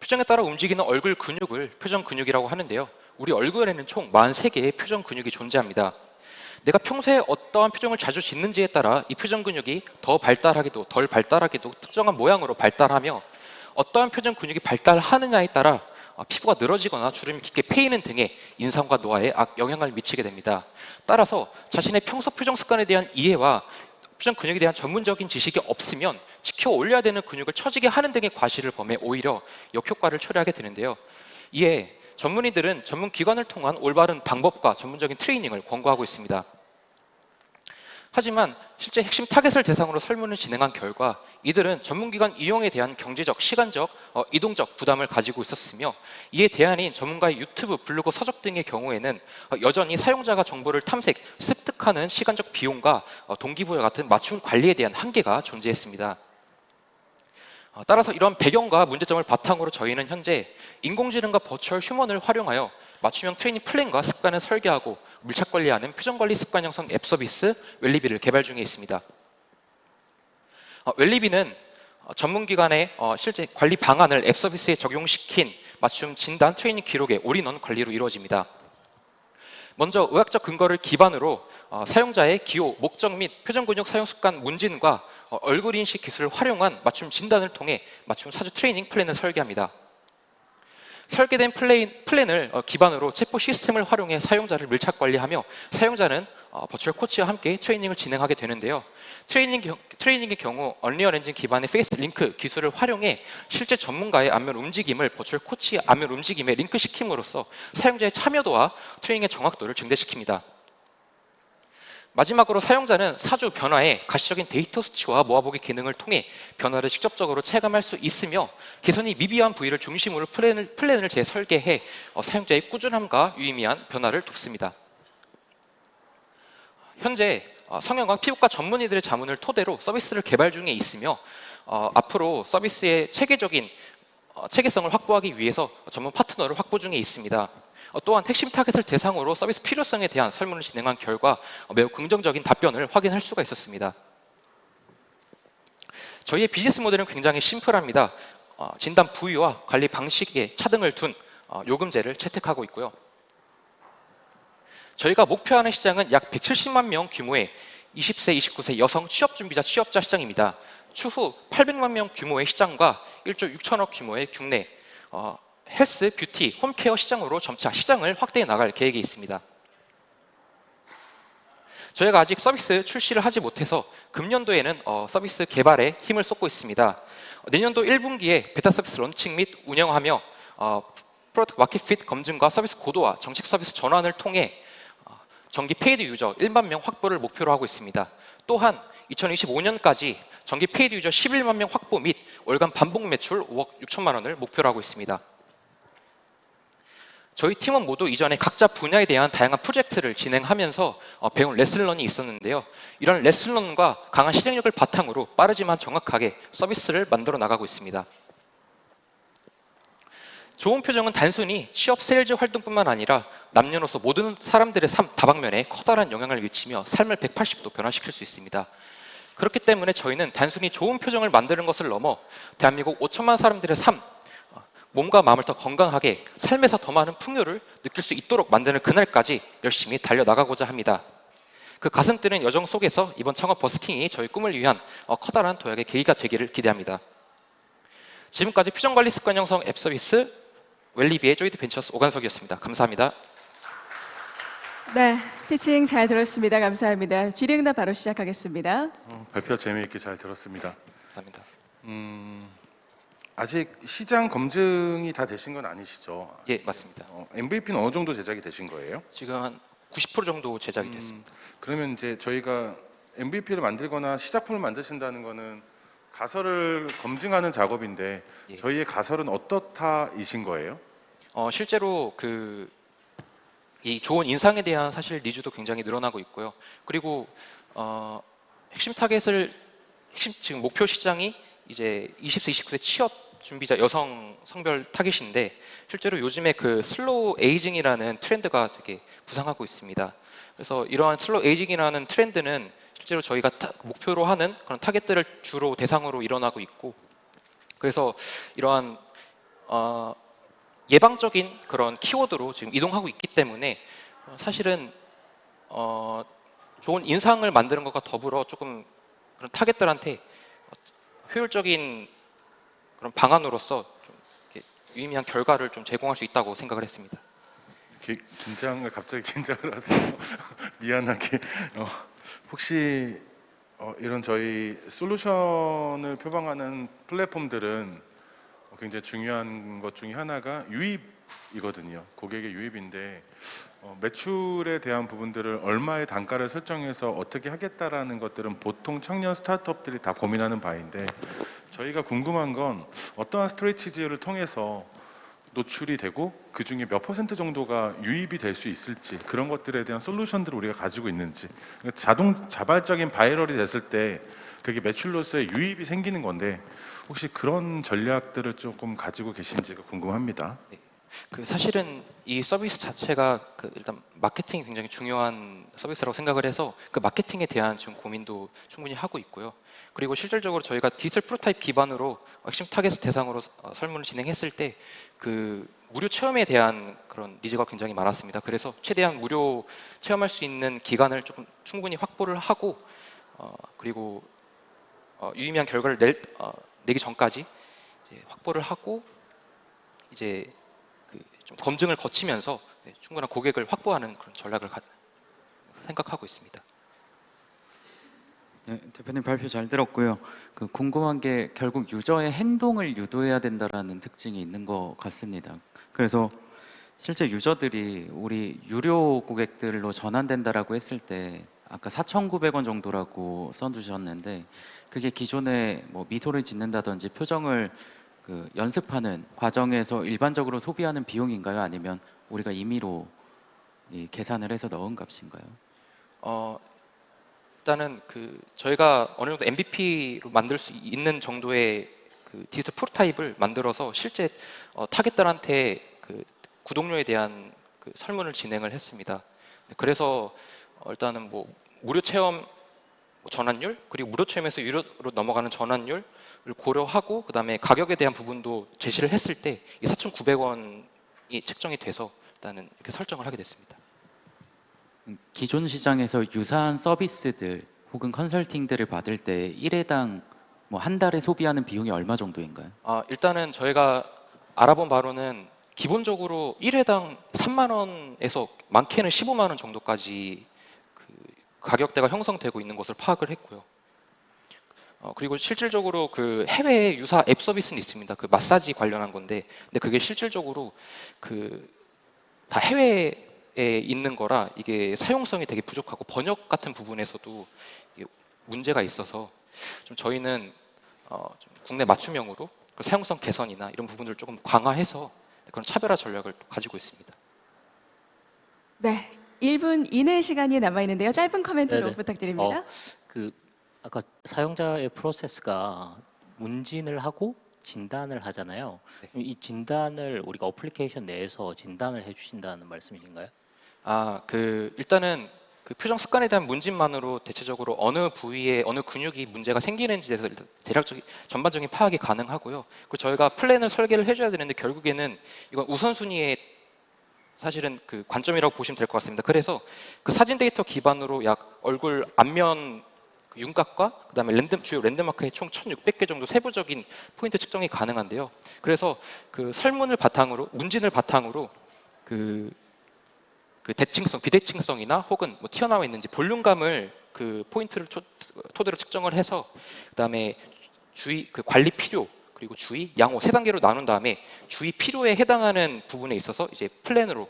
Speaker 9: 표정에 따라 움직이는 얼굴 근육을 표정 근육이라고 하는데요. 우리 얼굴에는 총 43개의 표정 근육이 존재합니다. 내가 평소에 어떠한 표정을 자주 짓는지에 따라 이 표정 근육이 더 발달하기도 덜 발달하기도 특정한 모양으로 발달하며 어떠한 표정 근육이 발달하느냐에 따라 피부가 늘어지거나 주름이 깊게 패이는 등의 인상과 노화에 영향을 미치게 됩니다. 따라서 자신의 평소 표정 습관에 대한 이해와 표정 근육에 대한 전문적인 지식이 없으면 지켜 올려야 되는 근육을 처지게 하는 등의 과실을 범해 오히려 역효과를 초래하게 되는데요. 이에 전문의들은 전문 기관을 통한 올바른 방법과 전문적인 트레이닝을 권고하고 있습니다. 하지만 실제 핵심 타겟을 대상으로 설문을 진행한 결과 이들은 전문기관 이용에 대한 경제적, 시간적, 이동적 부담을 가지고 있었으며 이에 대안인 전문가의 유튜브, 블로그, 서적 등의 경우에는 여전히 사용자가 정보를 탐색, 습득하는 시간적 비용과 동기부여 같은 맞춤 관리에 대한 한계가 존재했습니다. 따라서 이런 배경과 문제점을 바탕으로 저희는 현재 인공지능과 버추얼 휴먼을 활용하여 맞춤형 트레이닝 플랜과 습관을 설계하고 밀착 관리하는 표정관리 습관 형성 앱 서비스 웰리비를 개발 중에 있습니다. 웰리비는 전문기관의 실제 관리 방안을 앱 서비스에 적용시킨 맞춤 진단 트레이닝 기록의 올인원 관리로 이루어집니다. 먼저 의학적 근거를 기반으로 사용자의 기호, 목적 및 표정 근육 사용 습관 문진과 얼굴 인식 기술을 활용한 맞춤 진단을 통해 맞춤 사주 트레이닝 플랜을 설계합니다. 설계된 플랜을 기반으로 챗봇 시스템을 활용해 사용자를 밀착 관리하며 사용자는 버추얼 코치와 함께 트레이닝을 진행하게 되는데요. 트레이닝의 경우 언리얼 엔진 기반의 페이스 링크 기술을 활용해 실제 전문가의 안면 움직임을 버추얼 코치 안면 움직임에 링크시킴으로써 사용자의 참여도와 트레이닝의 정확도를 증대시킵니다. 마지막으로 사용자는 사주 변화에 가시적인 데이터 수치와 모아보기 기능을 통해 변화를 직접적으로 체감할 수 있으며 개선이 미비한 부위를 중심으로 플랜을 재설계해 사용자의 꾸준함과 유의미한 변화를 돕습니다. 현재 성형과 피부과 전문의들의 자문을 토대로 서비스를 개발 중에 있으며 앞으로 서비스의 체계성을 확보하기 위해서 전문 파트너를 확보 중에 있습니다. 또한 핵심 타겟을 대상으로 서비스 필요성에 대한 설문을 진행한 결과 매우 긍정적인 답변을 확인할 수가 있었습니다. 저희의 비즈니스 모델은 굉장히 심플합니다. 진단 부위와 관리 방식에 차등을 둔 요금제를 채택하고 있고요. 저희가 목표하는 시장은 약 170만 명 규모의 20세, 29세 여성 취업준비자 취업자 시장입니다. 추후 800만 명 규모의 시장과 1조 6천억 규모의 국내 헬스, 뷰티, 홈케어 시장으로 점차 시장을 확대해 나갈 계획이 있습니다. 저희가 아직 서비스 출시를 하지 못해서 금년도에는 서비스 개발에 힘을 쏟고 있습니다. 내년도 1분기에 베타 서비스 런칭 및 운영하며 프로덕트 마켓 핏 검증과 서비스 고도화, 정책 서비스 전환을 통해 정기 페이드 유저 1만 명 확보를 목표로 하고 있습니다. 또한 2025년까지 정기 페이드 유저 11만 명 확보 및 월간 반복 매출 5억 6천만 원을 목표로 하고 있습니다. 저희 팀원 모두 이전에 각자 분야에 대한 다양한 프로젝트를 진행하면서 배운 레슨런이 있었는데요. 이런 레슨런과 강한 실행력을 바탕으로 빠르지만 정확하게 서비스를 만들어 나가고 있습니다. 좋은 표정은 단순히 취업 세일즈 활동뿐만 아니라 남녀노소 모든 사람들의 삶 다방면에 커다란 영향을 미치며 삶을 180도 변화시킬 수 있습니다. 그렇기 때문에 저희는 단순히 좋은 표정을 만드는 것을 넘어 대한민국 5천만 사람들의 삶, 몸과 마음을 더 건강하게 삶에서 더 많은 풍요를 느낄 수 있도록 만드는 그날까지 열심히 달려나가고자 합니다. 그 가슴 뛰는 여정 속에서 이번 창업 버스킹이 저희 꿈을 위한 커다란 도약의 계기가 되기를 기대합니다. 지금까지 표정관리 습관 형성 앱 서비스 웰리비의 조이드 벤처스 오관석이었습니다. 감사합니다.
Speaker 1: 네, 티칭 잘 들었습니다. 감사합니다. 질의응답 바로 시작하겠습니다.
Speaker 4: 발표 재미있게 잘 들었습니다.
Speaker 9: 감사합니다.
Speaker 4: 아직 시장 검증이 다 되신 건 아니시죠?
Speaker 9: 예, 맞습니다.
Speaker 4: MVP는 어느 정도 제작이 되신 거예요?
Speaker 9: 지금 한 90% 정도 제작이 됐습니다.
Speaker 4: 그러면 이제 저희가 MVP를 만들거나 시작품을 만드신다는 거는 가설을 검증하는 작업인데
Speaker 9: 예.
Speaker 4: 저희의 가설은 어떻다이신 거예요?
Speaker 9: 실제로 이 좋은 인상에 대한 사실 니즈도 굉장히 늘어나고 있고요. 그리고 핵심 지금 목표 시장이 이제 20세, 29세 취업 준비자 여성 성별 타깃인데 실제로 요즘에 그 슬로우 에이징이라는 트렌드가 되게 부상하고 있습니다. 그래서 이러한 슬로우 에이징이라는 트렌드는 실제로 저희가 목표로 하는 그런 타겟들을 주로 대상으로 일어나고 있고 그래서 이러한 예방적인 그런 키워드로 지금 이동하고 있기 때문에 사실은 좋은 인상을 만드는 것과 더불어 조금 그런 타겟들한테 효율적인 그런 방안으로서 좀 유의미한 결과를 좀 제공할 수 있다고 생각을 했습니다.
Speaker 4: 갑자기 긴장을 하세요. 미안하게. 혹시 이런 저희 솔루션을 표방하는 플랫폼들은 굉장히 중요한 것 중에 하나가 유입이거든요. 고객의 유입인데 매출에 대한 부분들을 얼마의 단가를 설정해서 어떻게 하겠다라는 것들은 보통 청년 스타트업들이 다 고민하는 바인데 저희가 궁금한 건 어떠한 스트레티지를 통해서 노출이 되고 그 중에 몇 % 정도가 유입이 될 수 있을지 그런 것들에 대한 솔루션들을 우리가 가지고 있는지 자발적인 바이럴이 됐을 때 그게 매출로서의 유입이 생기는 건데 혹시 그런 전략들을 조금 가지고 계신지가 궁금합니다.
Speaker 9: 네. 사실은 이 서비스 자체가 일단 마케팅이 굉장히 중요한 서비스라고 생각을 해서 그 마케팅에 대한 지금 고민도 충분히 하고 있고요. 그리고 실질적으로 저희가 디지털 프로타입 기반으로 핵심 타겟 대상으로 설문을 진행했을 때 그 무료 체험에 대한 그런 니즈가 굉장히 많았습니다. 그래서 최대한 무료 체험할 수 있는 기간을 조금 충분히 확보를 하고 그리고 유의미한 결과를 내기 전까지 이제 확보를 하고 이제 좀 검증을 거치면서 충분한 고객을 확보하는 그런 전략을 생각하고 있습니다.
Speaker 5: 네, 대표님 발표 잘 들었고요. 궁금한 게 결국 유저의 행동을 유도해야 된다라는 특징이 있는 것 같습니다. 그래서 실제 유저들이 우리 유료 고객들로 전환된다라고 했을 때 아까 4,900원 정도라고 써주셨는데 그게 기존에 뭐 미소를 짓는다든지 표정을 연습하는 과정에서 일반적으로 소비하는 비용인가요? 아니면 우리가 임의로 계산을 해서 넣은 값인가요?
Speaker 9: 일단은 저희가 어느 정도 MVP로 만들 수 있는 정도의 디지털 프로타입을 만들어서 실제 타겟들한테 구독료에 대한 설문을 진행을 했습니다. 그래서 일단은 뭐 무료 체험 전환율 그리고 무료 체험에서 유료로 넘어가는 전환율을 고려하고 그다음에 가격에 대한 부분도 제시를 했을 때 이 4,900원이 책정이 돼서 일단은 이렇게 설정을 하게 됐습니다.
Speaker 5: 기존 시장에서 유사한 서비스들 혹은 컨설팅들을 받을 때 1회당 뭐 한 달에 소비하는 비용이 얼마 정도인가요?
Speaker 9: 일단은 저희가 알아본 바로는 기본적으로 1회당 3만 원에서 많게는 15만 원 정도까지 가격대가 형성되고 있는 것을 파악을 했고요. 그리고 실질적으로 해외에 유사 앱 서비스는 있습니다. 마사지 관련한 건데, 근데 그게 실질적으로 다 해외에 있는 거라 이게 사용성이 되게 부족하고 번역 같은 부분에서도 이게 문제가 있어서 좀 저희는 좀 국내 맞춤형으로 사용성 개선이나 이런 부분들을 조금 강화해서 그런 차별화 전략을 가지고 있습니다.
Speaker 1: 네, 1분 이내 시간이 남아 있는데요. 짧은 코멘트로
Speaker 8: 네네.
Speaker 1: 부탁드립니다.
Speaker 8: 아까 사용자의 프로세스가 문진을 하고 진단을 하잖아요.
Speaker 9: 네.
Speaker 8: 이 진단을 우리가 어플리케이션 내에서 진단을 해주신다는 말씀이신가요?
Speaker 9: 일단은 표정 습관에 대한 문진만으로 대체적으로 어느 부위에 어느 근육이 문제가 생기는지에 대해서 대략적인 전반적인 파악이 가능하고요. 그리고 저희가 플랜을 설계를 해줘야 되는데 결국에는 이건 우선순위의 사실은 관점이라고 보시면 될 것 같습니다. 그래서 사진 데이터 기반으로 약 얼굴 앞면 윤곽과 그다음에 주요 랜드마크의 총 1,600개 정도 세부적인 포인트 측정이 가능한데요. 그래서 설문을 바탕으로 문진을 바탕으로 대칭성, 비대칭성이나 혹은 뭐 튀어나와 있는지 볼륨감을 포인트를 토대로 측정을 해서 그다음에 주의 관리 필요 그리고 주의 양호 세 단계로 나눈 다음에 주의 필요에 해당하는 부분에 있어서 이제 플랜으로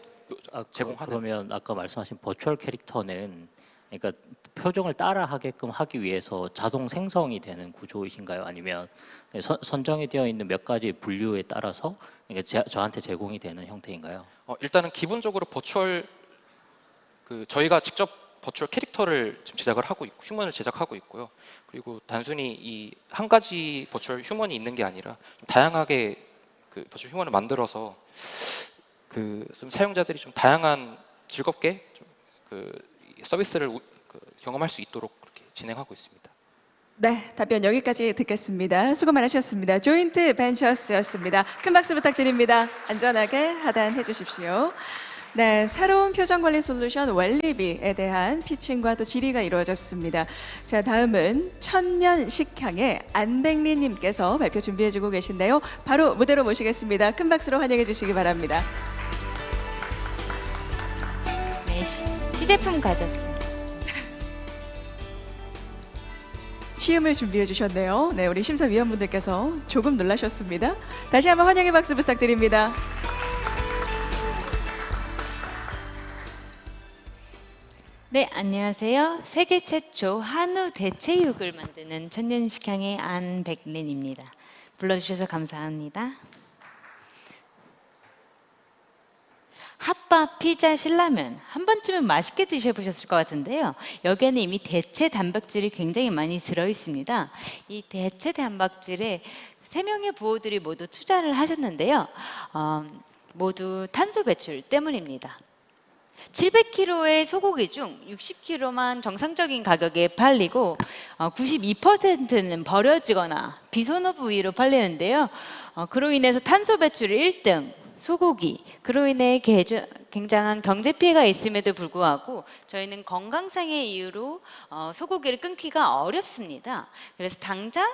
Speaker 9: 제공하는.
Speaker 8: 그러면 아까 말씀하신 버추얼 캐릭터는 그러니까 표정을 따라하게끔 하기 위해서 자동 생성이 되는 구조이신가요? 아니면 선정이 되어 있는 몇 가지 분류에 따라서 그러니까 저한테 제공이 되는 형태인가요?
Speaker 9: 일단은 기본적으로 버추얼 저희가 직접 버추얼 캐릭터를 지금 제작을 하고 있고 휴먼을 제작하고 있고요. 그리고 단순히 이 한 가지 버추얼 휴먼이 있는 게 아니라 좀 다양하게 버추얼 휴먼을 만들어서 좀 사용자들이 좀 다양한 즐겁게 좀 서비스를 경험할 수 있도록 그렇게 진행하고 있습니다.
Speaker 1: 네, 답변 여기까지 듣겠습니다. 수고 많으셨습니다. 조인트 벤처스였습니다. 큰 박수 부탁드립니다. 안전하게 하단해 주십시오. 네, 새로운 표정 관리 솔루션 웰리비에 대한 피칭과 또 질의가 이루어졌습니다. 자, 다음은 천년 식향의 안백리 님께서 발표 준비해 주고 계신데요. 바로 무대로 모시겠습니다. 큰 박수로 환영해 주시기 바랍니다.
Speaker 10: 네, 시제품 가졌습니다.
Speaker 1: 시음을 준비해 주셨네요. 네, 우리 심사위원분들께서 조금 놀라셨습니다. 다시 한번 환영의 박수 부탁드립니다.
Speaker 10: 네, 안녕하세요. 세계 최초 한우 대체육을 만드는 천년식향의 안백린입니다. 불러주셔서 감사합니다. 핫바, 피자, 신라면 한 번쯤은 맛있게 드셔보셨을 것 같은데요. 여기에는 이미 대체 단백질이 굉장히 많이 들어있습니다. 이 대체 단백질에 3명의 부호들이 모두 투자를 하셨는데요. 모두 탄소 배출 때문입니다. 700kg의 소고기 중 60kg만 정상적인 가격에 팔리고 92%는 버려지거나 비선호 부위로 팔리는데요. 그로 인해서 탄소 배출이 1등, 소고기, 그로 인해 굉장한 경제 피해가 있음에도 불구하고 저희는 건강상의 이유로 소고기를 끊기가 어렵습니다. 그래서 당장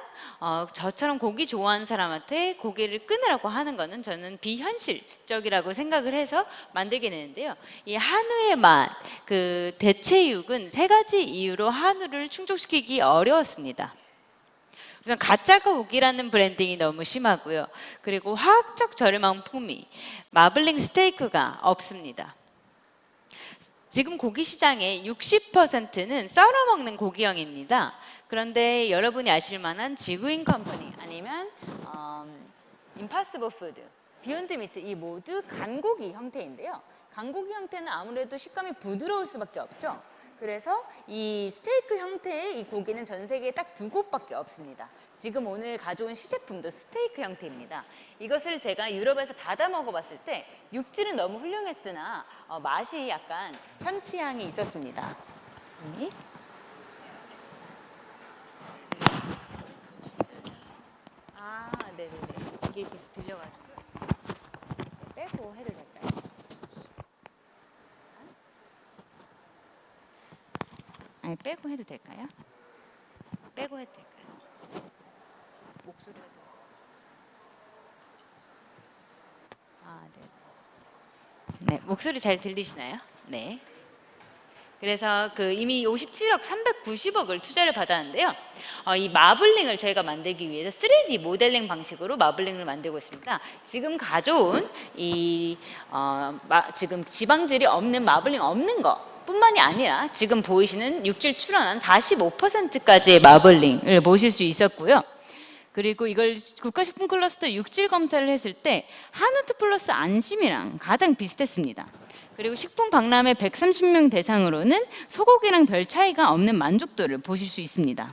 Speaker 10: 저처럼 고기 좋아하는 사람한테 고기를 끊으라고 하는 거는 저는 비현실적이라고 생각을 해서 만들게 되는데요. 이 한우의 맛, 그 대체육은 세 가지 이유로 한우를 충족시키기 어려웠습니다. 우선 가짜 고기라는 브랜딩이 너무 심하고요. 그리고 화학적 저렴한 풍미, 마블링 스테이크가 없습니다. 지금 고기 시장의 60%는 썰어 먹는 고기형입니다. 그런데 여러분이 아실 만한 지구인 컴퍼니 아니면 임파서블 푸드, 비욘드 미트 이 모두 간고기 형태인데요. 간고기 형태는 아무래도 식감이 부드러울 수밖에 없죠. 그래서 이 스테이크 형태의 이 고기는 전 세계에 딱 2곳밖에 없습니다. 지금 오늘 가져온 시제품도 스테이크 형태입니다. 이것을 제가 유럽에서 받아 먹어봤을 때 육질은 너무 훌륭했으나 맛이 약간 참치향이 있었습니다. 아, 네네네. 이게 계속 들려가지고 빼고 해도 될까요? 아니, 빼고 해도 될까요? 빼고 해도 될까요? 목소리가 네. 네, 목소리 잘 들리시나요? 네. 그래서 이미 57억 390억을 투자를 받았는데요. 이 마블링을 저희가 만들기 위해서 3D 모델링 방식으로 마블링을 만들고 있습니다. 지금 가져온 지금 지방질이 없는 마블링 없는 거 뿐만이 아니라 지금 보이시는 육질 출원한 45%까지의 마블링을 보실 수 있었고요. 그리고 이걸 국가식품 클러스터 육질 검사를 했을 때 한우트 플러스 안심이랑 가장 비슷했습니다. 그리고 식품 박람회 130명 대상으로는 소고기랑 별 차이가 없는 만족도를 보실 수 있습니다.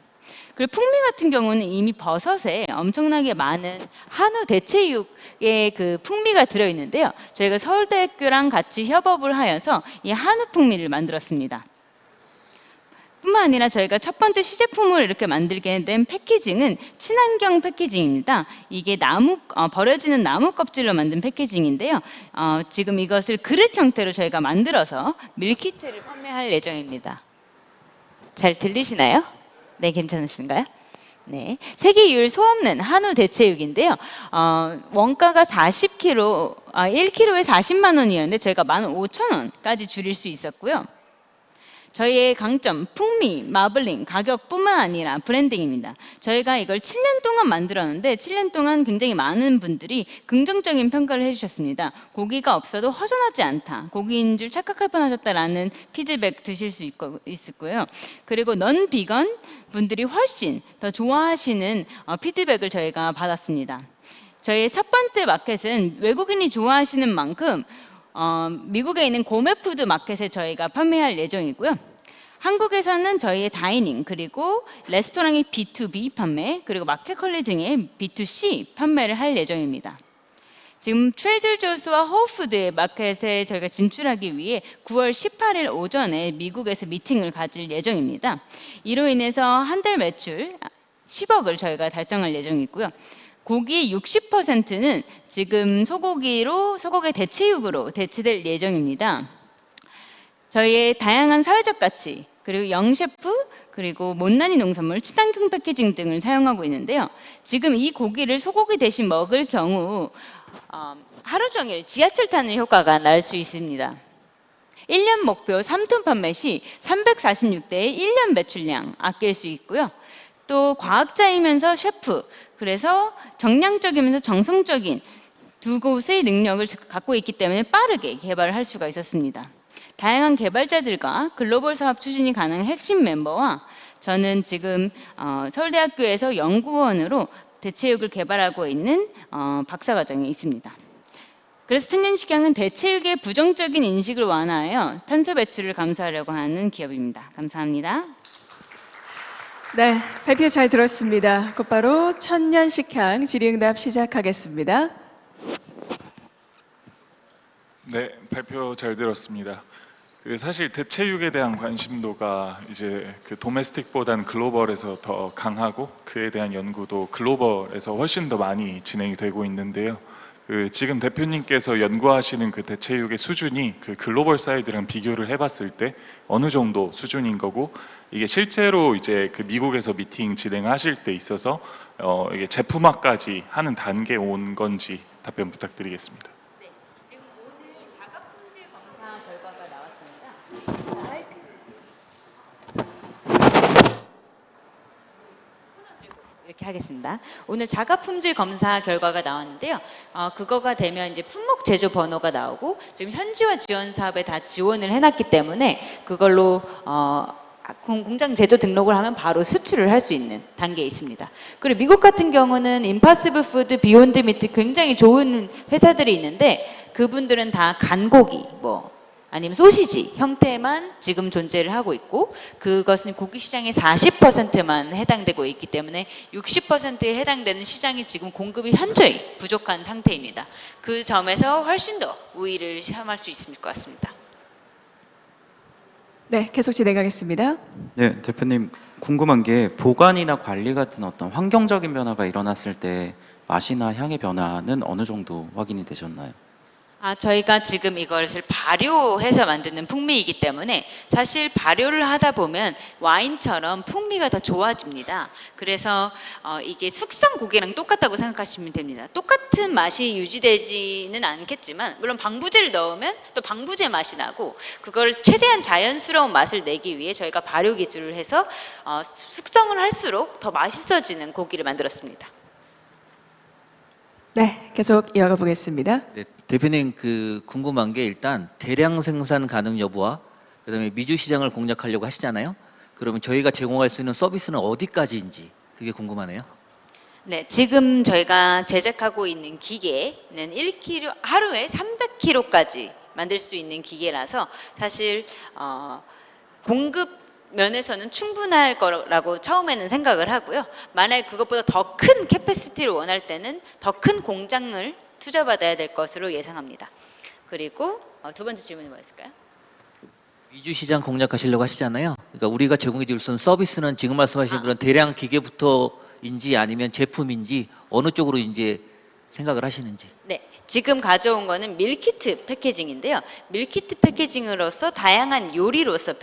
Speaker 10: 그리고 풍미 같은 경우는 이미 버섯에 엄청나게 많은 한우 대체육의 그 풍미가 들어있는데요. 저희가 서울대학교랑 같이 협업을 하여서 이 한우 풍미를 만들었습니다. 뿐만 아니라 저희가 첫 번째 시제품을 이렇게 만들게 된 패키징은 친환경 패키징입니다. 이게 버려지는 나무 껍질로 만든 패키징인데요. 지금 이것을 그릇 형태로 저희가 만들어서 밀키트를 판매할 예정입니다. 잘 들리시나요? 네, 괜찮으신가요? 네. 세계유일 소없는 한우 대체육인데요. 원가가 1kg에 40만 원이었는데 저희가 15,000원까지 줄일 수 있었고요. 저희의 강점, 풍미, 마블링, 가격뿐만 아니라 브랜딩입니다. 저희가 이걸 7년 동안 만들었는데 7년 동안 굉장히 많은 분들이 긍정적인 평가를 해주셨습니다. 고기가 없어도 허전하지 않다. 고기인 줄 착각할 뻔하셨다라는 피드백 드실 수 있고요. 그리고 넌 비건 분들이 훨씬 더 좋아하시는 피드백을 저희가 받았습니다. 저희의 첫 번째 마켓은 외국인이 좋아하시는 만큼 미국에 있는 고메푸드 마켓에 저희가 판매할 예정이고요. 한국에서는 저희의 다이닝 그리고 레스토랑의 B2B 판매 그리고 마켓컬리 등의 B2C 판매를 할 예정입니다. 지금 트레이더조스와 호푸드의 마켓에 저희가 진출하기 위해 9월 18일 오전에 미국에서 미팅을 가질 예정입니다. 이로 인해서 한 달 매출 10억을 저희가 달성할 예정이고요. 고기의 60%는 지금 소고기 대체육으로 대체될 예정입니다. 저희의 다양한 사회적 가치, 그리고 영셰프, 그리고 못난이 농산물, 친환경 패키징 등을 사용하고 있는데요. 지금 이 고기를 소고기 대신 먹을 경우 하루 종일 지하철 타는 효과가 날 수 있습니다. 1년 목표 3톤 판매 시 346대의 1년 매출량 아낄 수 있고요. 또 과학자이면서 셰프, 그래서 정량적이면서 정성적인 두 곳의 능력을 갖고 있기 때문에 빠르게 개발을 할 수가 있었습니다. 다양한 개발자들과 글로벌 사업 추진이 가능한 핵심 멤버와 저는 지금 서울대학교에서 연구원으로 대체육을 개발하고 있는 박사과정에 있습니다. 그래서 청년식량은 대체육의 부정적인 인식을 완화하여 탄소 배출을 감소하려고 하는 기업입니다. 감사합니다.
Speaker 1: 네, 발표 잘 들었습니다. 곧바로 천년식향 질의응답 시작하겠습니다.
Speaker 3: 네, 발표 잘 들었습니다. 사실 대체육에 대한 관심도가 이제 도메스틱보다는 글로벌에서 더 강하고 그에 대한 연구도 글로벌에서 훨씬 더 많이 진행이 되고 있는데요. 지금 대표님께서 연구하시는 그 대체육의 수준이 그 글로벌 사이드랑 비교를 해봤을 때 어느 정도 수준인 거고, 이게 실제로 이제 그 미국에서 미팅 진행하실 때 있어서 이게 제품화까지 하는 단계에 온 건지 답변 부탁드리겠습니다.
Speaker 10: 네, 지금 오늘 자가 품질 검사 결과가 나왔습니다. 이렇게 하겠습니다. 오늘 자가 품질 검사 결과가 나왔는데요. 그거가 되면 이제 품목 제조 번호가 나오고 지금 현지화 지원 사업에 다 지원을 해놨기 때문에 그걸로 공장 제조 등록을 하면 바로 수출을 할 수 있는 단계에 있습니다. 그리고 미국 같은 경우는 임파서블 푸드, 비욘드 미트 굉장히 좋은 회사들이 있는데 그분들은 다 간고기, 아니면 소시지 형태만 지금 존재를 하고 있고 그것은 고기 시장의 40%만 해당되고 있기 때문에 60%에 해당되는 시장이 지금 공급이 현저히 부족한 상태입니다. 그 점에서 훨씬 더 우위를 시험할 수 있을 것 같습니다.
Speaker 1: 네, 계속 진행하겠습니다.
Speaker 5: 네, 대표님 궁금한 게 보관이나 관리 같은 어떤 환경적인 변화가 일어났을 때 맛이나 향의 변화는 어느 정도 확인이 되셨나요?
Speaker 10: 저희가 지금 이것을 발효해서 만드는 풍미이기 때문에 사실 발효를 하다 보면 와인처럼 풍미가 더 좋아집니다. 그래서 이게 숙성 고기랑 똑같다고 생각하시면 됩니다. 똑같은 맛이 유지되지는 않겠지만 물론 방부제를 넣으면 또 방부제 맛이 나고 그걸 최대한 자연스러운 맛을 내기 위해 저희가 발효 기술을 해서 숙성을 할수록 더 맛있어지는 고기를 만들었습니다.
Speaker 1: 네, 계속 이어가 보겠습니다.
Speaker 7: 네, 대표님 궁금한 게 일단 대량 생산 가능 여부와 그다음에 미주 시장을 공략하려고 하시잖아요. 그러면 저희가 제공할 수 있는 서비스는 어디까지인지 그게 궁금하네요.
Speaker 10: 네, 지금 저희가 제작하고 있는 기계는 1kg 하루에 300kg까지 만들 수 있는 기계라서 사실 공급 면에서는 충분할 거라고 처음에는 생각을 하고요. 만약에 그것보다 더 큰 캐패시티를 원할 때는 더 큰 공장을 투자받아야 될 것으로 예상합니다. 그리고 두 번째 질문이 뭐였을까요?
Speaker 7: 미주 시장 공략하시려고 하시잖아요. 그러니까 우리가 제공해 줄 수 있는 서비스는 지금 말씀하신 그런 대량 기계부터인지 아니면 제품인지 어느 쪽으로 이제 생각을 하시는지.
Speaker 10: 네, 지금 가져온 거는 밀키트 패키징인데요. 밀키트 패키징으로서 다양한 요리로서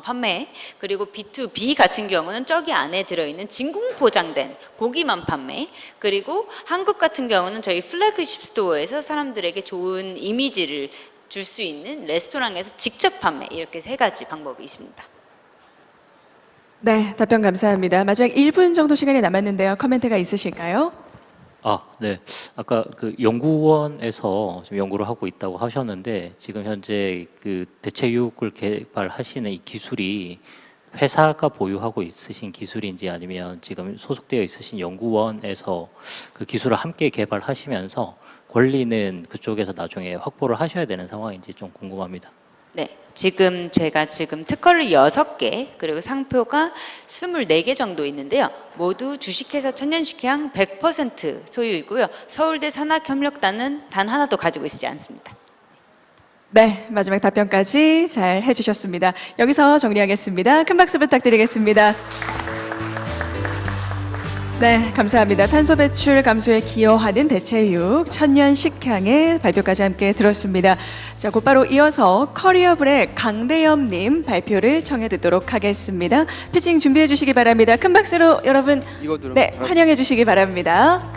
Speaker 10: 판매, 그리고 B2B 같은 경우는 저기 안에 들어있는 진공 포장된 고기만 판매, 그리고 한국 같은 경우는 저희 플래그십 스토어에서 사람들에게 좋은 이미지를 줄 수 있는 레스토랑에서 직접 판매, 이렇게 세 가지 방법이 있습니다.
Speaker 1: 네, 답변 감사합니다. 마지막 1분 정도 시간이 남았는데요. 코멘트가 있으실까요?
Speaker 8: 네. 아까 그 연구원에서 지금 연구를 하고 있다고 하셨는데 지금 현재 그 대체육을 개발하시는 이 기술이 회사가 보유하고 있으신 기술인지 아니면 지금 소속되어 있으신 연구원에서 그 기술을 함께 개발하시면서 권리는 그쪽에서 나중에 확보를 하셔야 되는 상황인지 좀 궁금합니다.
Speaker 10: 네, 제가 특허를 6개, 그리고 상표가 24개 정도 있는데요. 모두 주식회사 천연식향 100% 소유이고요. 서울대 산학협력단은 단 하나도 가지고 있지 않습니다.
Speaker 1: 네, 마지막 답변까지 잘 해주셨습니다. 여기서 정리하겠습니다. 큰 박수 부탁드리겠습니다. 네, 감사합니다. 탄소 배출 감소에 기여하는 대체육 천년 식향의 발표까지 함께 들었습니다. 자, 곧바로 이어서 커리어블의 강대엽님 발표를 청해 듣도록 하겠습니다. 피칭 준비해 주시기 바랍니다. 큰 박수로 여러분, 네, 환영해 주시기 바랍니다.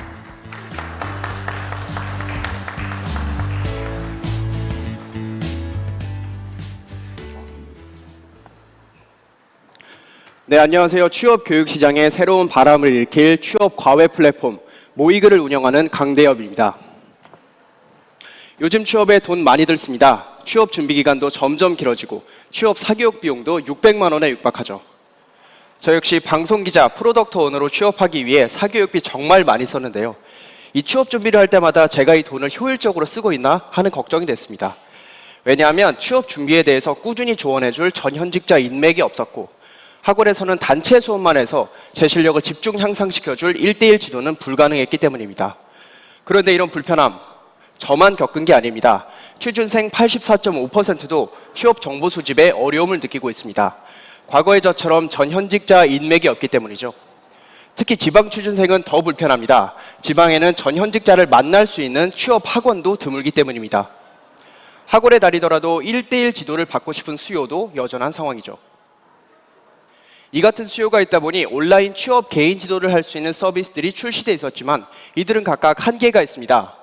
Speaker 11: 네, 안녕하세요. 취업 교육 시장에 새로운 바람을 일으킬 취업 과외 플랫폼 모이글을 운영하는 강대엽입니다. 요즘 취업에 돈 많이 들습니다. 취업 준비 기간도 점점 길어지고 취업 사교육 비용도 600만 원에 육박하죠. 저 역시 방송기자, 프로덕트 오너로 취업하기 위해 사교육비 정말 많이 썼는데요. 이 취업 준비를 할 때마다 제가 이 돈을 효율적으로 쓰고 있나 하는 걱정이 됐습니다. 왜냐하면 취업 준비에 대해서 꾸준히 조언해줄 전현직자 인맥이 없었고 학원에서는 단체 수업만 해서 제 실력을 집중 향상시켜줄 1대1 지도는 불가능했기 때문입니다. 그런데 이런 불편함, 저만 겪은 게 아닙니다. 취준생 84.5%도 취업 정보 수집에 어려움을 느끼고 있습니다. 과거의 저처럼 전현직자 인맥이 없기 때문이죠. 특히 지방 취준생은 더 불편합니다. 지방에는 전현직자를 만날 수 있는 취업 학원도 드물기 때문입니다. 학원에 다니더라도 1대1 지도를 받고 싶은 수요도 여전한 상황이죠. 이 같은 수요가 있다 보니 온라인 취업 개인 지도를 할 수 있는 서비스들이 출시돼 있었지만 이들은 각각 한계가 있습니다.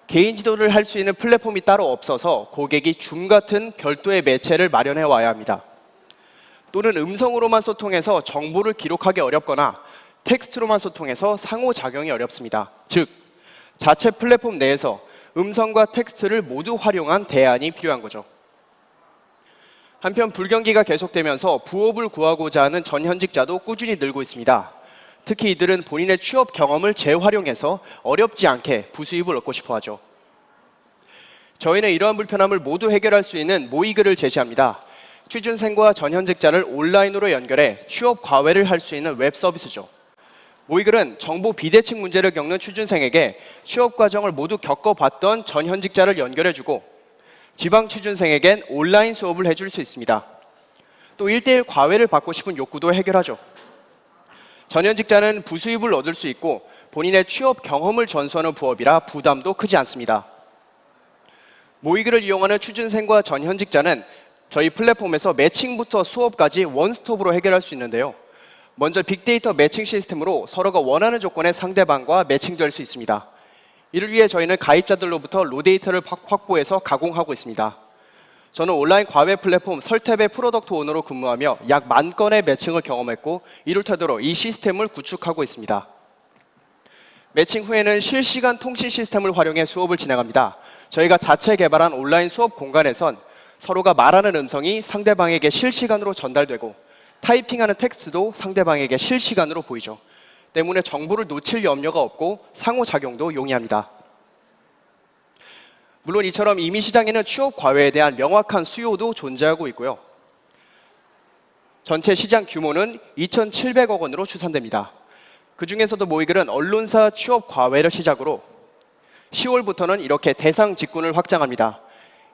Speaker 11: 개인 지도를 할 수 있는 플랫폼이 따로 없어서 고객이 줌 같은 별도의 매체를 마련해 와야 합니다. 또는 음성으로만 소통해서 정보를 기록하기 어렵거나 텍스트로만 소통해서 상호작용이 어렵습니다. 즉, 자체 플랫폼 내에서 음성과 텍스트를 모두 활용한 대안이 필요한 거죠. 한편 불경기가 계속되면서 부업을 구하고자 하는 전현직자도 꾸준히 늘고 있습니다. 특히 이들은 본인의 취업 경험을 재활용해서 어렵지 않게 부수입을 얻고 싶어 하죠. 저희는 이러한 불편함을 모두 해결할 수 있는 모이글을 제시합니다. 취준생과 전현직자를 온라인으로 연결해 취업 과외를 할 수 있는 웹 서비스죠. 모이글은 정보 비대칭 문제를 겪는 취준생에게 취업 과정을 모두 겪어봤던 전현직자를 연결해주고 지방 취준생에겐 온라인 수업을 해줄 수 있습니다. 또 1대1 과외를 받고 싶은 욕구도 해결하죠. 전현직자는 부수입을 얻을 수 있고 본인의 취업 경험을 전수하는 부업이라 부담도 크지 않습니다. 모이글을 이용하는 취준생과 전현직자는 저희 플랫폼에서 매칭부터 수업까지 원스톱으로 해결할 수 있는데요. 먼저 빅데이터 매칭 시스템으로 서로가 원하는 조건의 상대방과 매칭될 수 있습니다. 이를 위해 저희는 가입자들로부터 로데이터를 확보해서 가공하고 있습니다. 저는 온라인 과외 플랫폼 설탭의 프로덕트 오너로 근무하며 약 10,000건의 매칭을 경험했고 이를 토대로 이 시스템을 구축하고 있습니다. 매칭 후에는 실시간 통신 시스템을 활용해 수업을 진행합니다. 저희가 자체 개발한 온라인 수업 공간에선 서로가 말하는 음성이 상대방에게 실시간으로 전달되고 타이핑하는 텍스트도 상대방에게 실시간으로 보이죠. 때문에 정보를 놓칠 염려가 없고 상호작용도 용이합니다. 물론 이처럼 이미 시장에는 취업 과외에 대한 명확한 수요도 존재하고 있고요. 전체 시장 규모는 2,700억 원으로 추산됩니다. 그 중에서도 모이글은 언론사 취업 과외를 시작으로 10월부터는 이렇게 대상 직군을 확장합니다.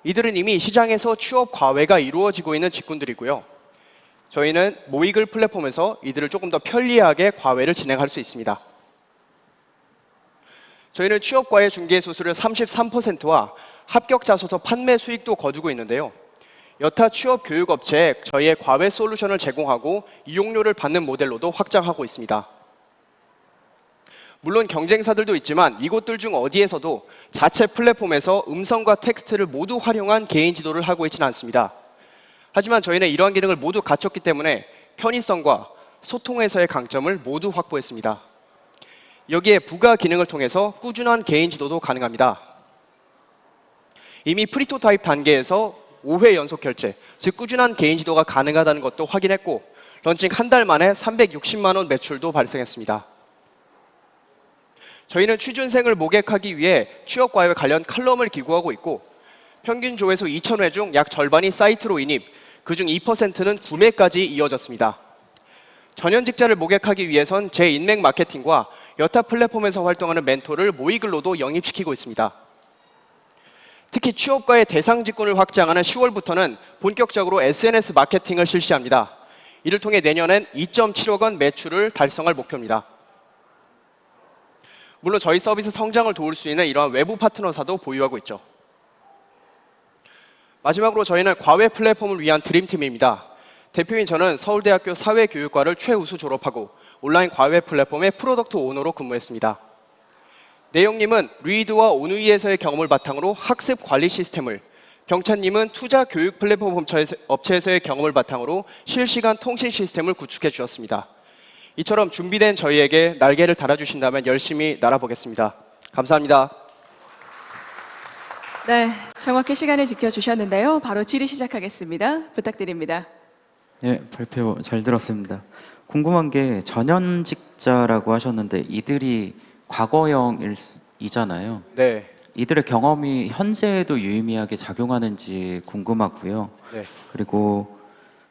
Speaker 11: 이들은 이미 시장에서 취업 과외가 이루어지고 있는 직군들이고요. 저희는 모이글 플랫폼에서 이들을 조금 더 편리하게 과외를 진행할 수 있습니다. 저희는 취업과외 중개 수수료 33%와 합격 자소서 판매 수익도 거두고 있는데요. 여타 취업 교육 업체에 저희의 과외 솔루션을 제공하고 이용료를 받는 모델로도 확장하고 있습니다. 물론 경쟁사들도 있지만 이곳들 중 어디에서도 자체 플랫폼에서 음성과 텍스트를 모두 활용한 개인 지도를 하고 있지는 않습니다. 하지만 저희는 이러한 기능을 모두 갖췄기 때문에 편의성과 소통에서의 강점을 모두 확보했습니다. 여기에 부가 기능을 통해서 꾸준한 개인 지도도 가능합니다. 이미 프리토타입 단계에서 5회 연속 결제, 즉 꾸준한 개인 지도가 가능하다는 것도 확인했고 런칭 한 달 만에 360만 원 매출도 발생했습니다. 저희는 취준생을 모객하기 위해 취업과외 관련 칼럼을 기고하고 있고 평균 조회수 2,000회 중 약 절반이 사이트로 인입, 그중 2%는 구매까지 이어졌습니다. 전현직자를 모객하기 위해선 제 인맥 마케팅과 여타 플랫폼에서 활동하는 멘토를 모이글로도 영입시키고 있습니다. 특히 취업과의 대상 직군을 확장하는 10월부터는 본격적으로 SNS 마케팅을 실시합니다. 이를 통해 내년엔 2.7억 원 매출을 달성할 목표입니다. 물론 저희 서비스 성장을 도울 수 있는 이러한 외부 파트너사도 보유하고 있죠. 마지막으로 저희는 과외 플랫폼을 위한 드림팀입니다. 대표인 저는 서울대학교 사회교육과를 최우수 졸업하고 온라인 과외 플랫폼의 프로덕트 오너로 근무했습니다. 내용님은 리드와 온우이에서의 경험을 바탕으로 학습 관리 시스템을, 병찬님은 투자 교육 플랫폼 업체에서의 경험을 바탕으로 실시간 통신 시스템을 구축해 주셨습니다. 이처럼 준비된 저희에게 날개를 달아주신다면 열심히 날아보겠습니다. 감사합니다.
Speaker 1: 네, 정확히 시간을 지켜주셨는데요. 바로 질의 시작하겠습니다. 부탁드립니다.
Speaker 5: 네, 발표 잘 들었습니다. 궁금한 게 전현직자라고 하셨는데 이들이 과거형이잖아요.
Speaker 11: 네.
Speaker 5: 이들의 경험이 현재에도 유의미하게 작용하는지 궁금하고요.
Speaker 11: 네.
Speaker 5: 그리고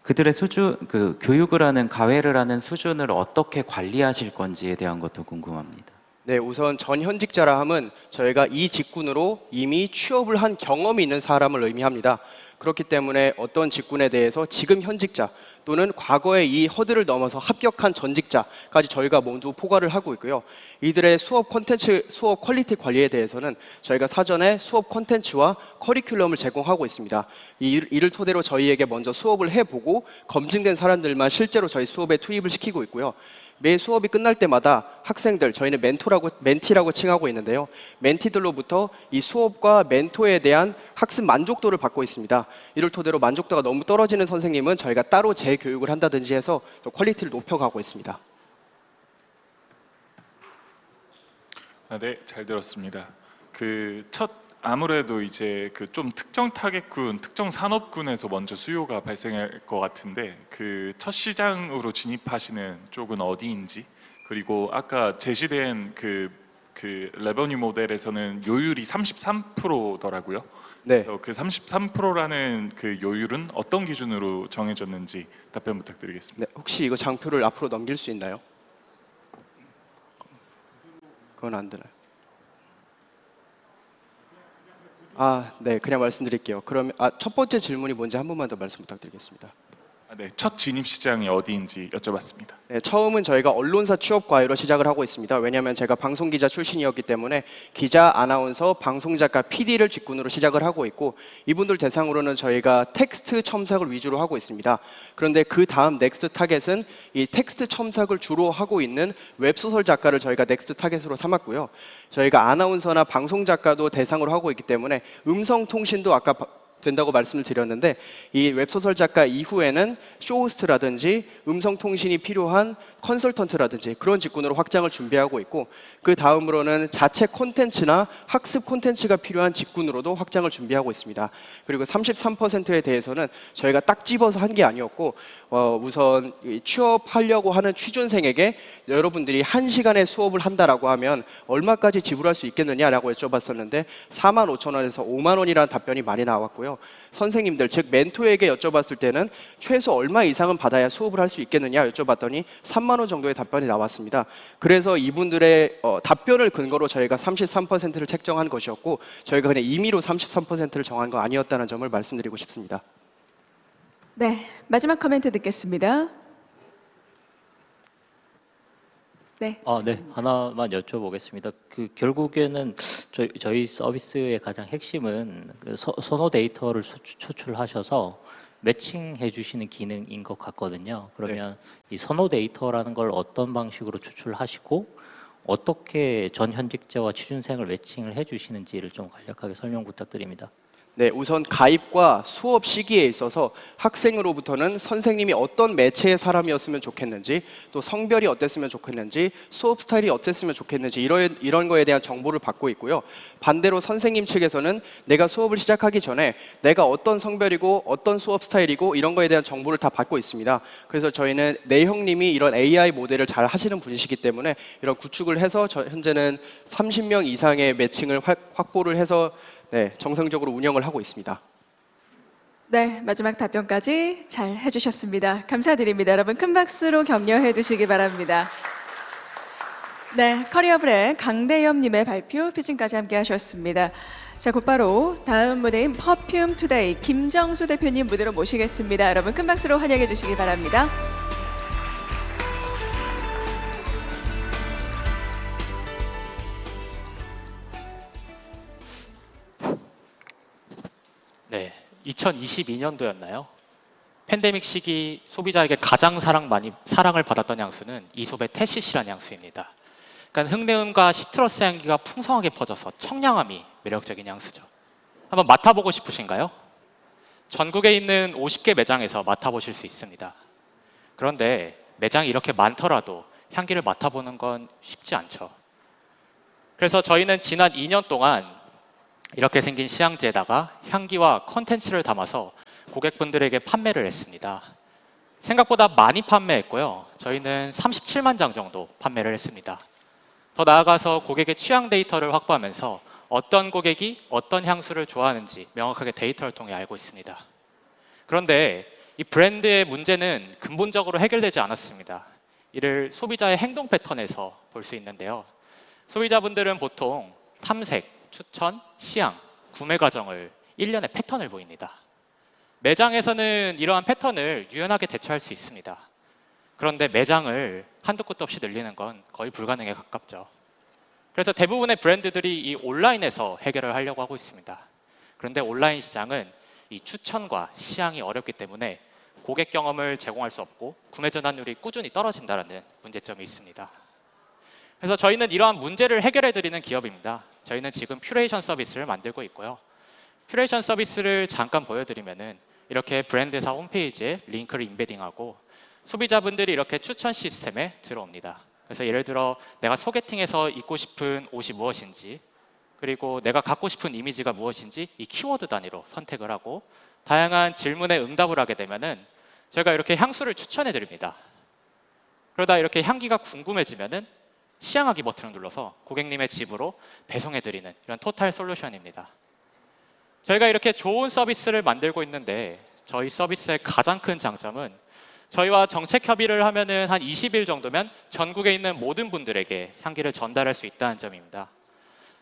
Speaker 5: 그들의 수준, 교육을 하는, 과외를 하는 수준을 어떻게 관리하실 건지에 대한 것도 궁금합니다.
Speaker 11: 네, 우선 전현직자라 함은 저희가 이 직군으로 이미 취업을 한 경험이 있는 사람을 의미합니다. 그렇기 때문에 어떤 직군에 대해서 지금 현직자 또는 과거에 이 허들을 넘어서 합격한 전직자까지 저희가 모두 포괄을 하고 있고요. 이들의 수업 콘텐츠, 수업 퀄리티 관리에 대해서는 저희가 사전에 수업 콘텐츠와 커리큘럼을 제공하고 있습니다. 이를 토대로 저희에게 먼저 수업을 해보고 검증된 사람들만 실제로 저희 수업에 투입을 시키고 있고요. 매 수업이 끝날 때마다 학생들, 저희는 멘티라고 칭하고 있는데요. 멘티들로부터 이 수업과 멘토에 대한 학습 만족도를 받고 있습니다. 이를 토대로 만족도가 너무 떨어지는 선생님은 저희가 따로 재교육을 한다든지 해서 퀄리티를 높여가고 있습니다.
Speaker 3: 네, 잘 들었습니다. 아무래도 이제 그 좀 특정 타겟군, 특정 산업군에서 먼저 수요가 발생할 것 같은데 그 첫 시장으로 진입하시는 쪽은 어디인지, 그리고 아까 제시된 그 레버뉴 모델에서는 요율이 33%더라고요.
Speaker 11: 네.
Speaker 3: 그래서 그 33%라는 그 요율은 어떤 기준으로 정해졌는지 답변 부탁드리겠습니다.
Speaker 11: 네, 혹시 이거 장표를 앞으로 넘길 수 있나요? 그건 안 되나요? 네, 그냥 말씀드릴게요. 그러면 첫 번째 질문이 뭔지 한 번만 더 말씀 부탁드리겠습니다.
Speaker 3: 네, 첫 진입 시장이 어디인지 여쭤봤습니다.
Speaker 11: 네, 처음은 저희가 언론사 취업 과외로 시작을 하고 있습니다. 왜냐하면 제가 방송기자 출신이었기 때문에 기자, 아나운서, 방송작가, PD를 직군으로 시작을 하고 있고, 이분들 대상으로는 저희가 텍스트 첨삭을 위주로 하고 있습니다. 그런데 그 다음 넥스트 타겟은 이 텍스트 첨삭을 주로 하고 있는 웹소설 작가를 저희가 넥스트 타겟으로 삼았고요. 저희가 아나운서나 방송작가도 대상으로 하고 있기 때문에 음성통신도 아까 된다고 말씀을 드렸는데, 이 웹소설 작가 이후에는 쇼호스트라든지 음성통신이 필요한 컨설턴트라든지 그런 직군으로 확장을 준비하고 있고, 그 다음으로는 자체 콘텐츠나 학습 콘텐츠가 필요한 직군으로도 확장을 준비하고 있습니다. 그리고 33%에 대해서는 저희가 딱 집어서 한 게 아니었고, 우선 취업하려고 하는 취준생에게 여러분들이 1시간의 수업을 한다라고 하면 얼마까지 지불할 수 있겠느냐라고 여쭤봤었는데 45,000원에서 5만 원이라는 답변이 많이 나왔고요. 선생님들, 즉 멘토에게 여쭤봤을 때는 최소 얼마 이상은 받아야 수업을 할 수 있겠느냐 여쭤봤더니 3만 원 정도의 답변이 나왔습니다. 그래서 이분들의 답변을 근거로 저희가 33%를 책정한 것이었고, 저희가 그냥 임의로 33%를 정한 거 아니었다는 점을 말씀드리고 싶습니다.
Speaker 1: 네, 마지막 코멘트 듣겠습니다. 네.
Speaker 8: 네. 하나만 여쭤보겠습니다. 결국에는 저희 서비스의 가장 핵심은 선호 데이터를 초출하셔서 매칭해 주시는 기능인 것 같거든요. 그러면 이 선호 데이터라는 걸 어떤 방식으로 추출하시고 어떻게 전 현직자와 취준생을 매칭을 해 주시는지를 좀 간략하게 설명 부탁드립니다.
Speaker 11: 네, 우선 가입과 수업 시기에 있어서 학생으로부터는 선생님이 어떤 매체의 사람이었으면 좋겠는지, 또 성별이 어땠으면 좋겠는지, 수업 스타일이 어땠으면 좋겠는지 이런 거에 대한 정보를 받고 있고요. 반대로 선생님 측에서는 내가 수업을 시작하기 전에 내가 어떤 성별이고 어떤 수업 스타일이고 이런 거에 대한 정보를 다 받고 있습니다. 그래서 저희는 내형님이 이런 AI 모델을 잘 하시는 분이시기 때문에 이런 구축을 해서 현재는 30명 이상의 매칭을 확보를 해서 정상적으로 운영을 하고 있습니다.
Speaker 1: 네, 마지막 답변까지 잘 해주셨습니다. 감사드립니다. 여러분 큰 박수로 격려해 주시기 바랍니다. 네, 커리어 브랜 강대엽님의 발표 피칭까지 함께 하셨습니다. 자, 곧바로 다음 무대인 퍼퓸 투데이 김정수 대표님 무대로 모시겠습니다. 여러분 큰 박수로 환영해 주시기 바랍니다.
Speaker 12: 네, 2022년도였나요? 팬데믹 시기 소비자에게 가장 사랑을 받았던 향수는 이솝의 테시시라는 향수입니다. 그러니까 흙내음과 시트러스 향기가 풍성하게 퍼져서 청량함이 매력적인 향수죠. 한번 맡아보고 싶으신가요? 전국에 있는 50개 매장에서 맡아보실 수 있습니다. 그런데 매장이 이렇게 많더라도 향기를 맡아보는 건 쉽지 않죠. 그래서 저희는 지난 2년 동안 이렇게 생긴 시향지에다가 향기와 컨텐츠를 담아서 고객분들에게 판매를 했습니다. 생각보다 많이 판매했고요. 저희는 37만 장 정도 판매를 했습니다. 더 나아가서 고객의 취향 데이터를 확보하면서 어떤 고객이 어떤 향수를 좋아하는지 명확하게 데이터를 통해 알고 있습니다. 그런데 이 브랜드의 문제는 근본적으로 해결되지 않았습니다. 이를 소비자의 행동 패턴에서 볼 수 있는데요. 소비자분들은 보통 탐색, 추천, 시향, 구매 과정을 1년의 패턴을 보입니다. 매장에서는 이러한 패턴을 유연하게 대처할 수 있습니다. 그런데 매장을 한도 끝도 없이 늘리는 건 거의 불가능에 가깝죠. 그래서 대부분의 브랜드들이 이 온라인에서 해결을 하려고 하고 있습니다. 그런데 온라인 시장은 이 추천과 시향이 어렵기 때문에 고객 경험을 제공할 수 없고 구매 전환율이 꾸준히 떨어진다는 문제점이 있습니다. 그래서 저희는 이러한 문제를 해결해 드리는 기업입니다. 저희는 지금 큐레이션 서비스를 만들고 있고요. 큐레이션 서비스를 잠깐 보여드리면은 이렇게 브랜드사 홈페이지에 링크를 인베딩하고 소비자분들이 이렇게 추천 시스템에 들어옵니다. 그래서 예를 들어 내가 소개팅에서 입고 싶은 옷이 무엇인지, 그리고 내가 갖고 싶은 이미지가 무엇인지 이 키워드 단위로 선택을 하고 다양한 질문에 응답을 하게 되면은 저희가 이렇게 향수를 추천해 드립니다. 그러다 이렇게 향기가 궁금해지면은 시향하기 버튼을 눌러서 고객님의 집으로 배송해 드리는 이런 토탈 솔루션입니다. 저희가 이렇게 좋은 서비스를 만들고 있는데 저희 서비스의 가장 큰 장점은 저희와 정책 협의를 하면은 한 20일 정도면 전국에 있는 모든 분들에게 향기를 전달할 수 있다는 점입니다.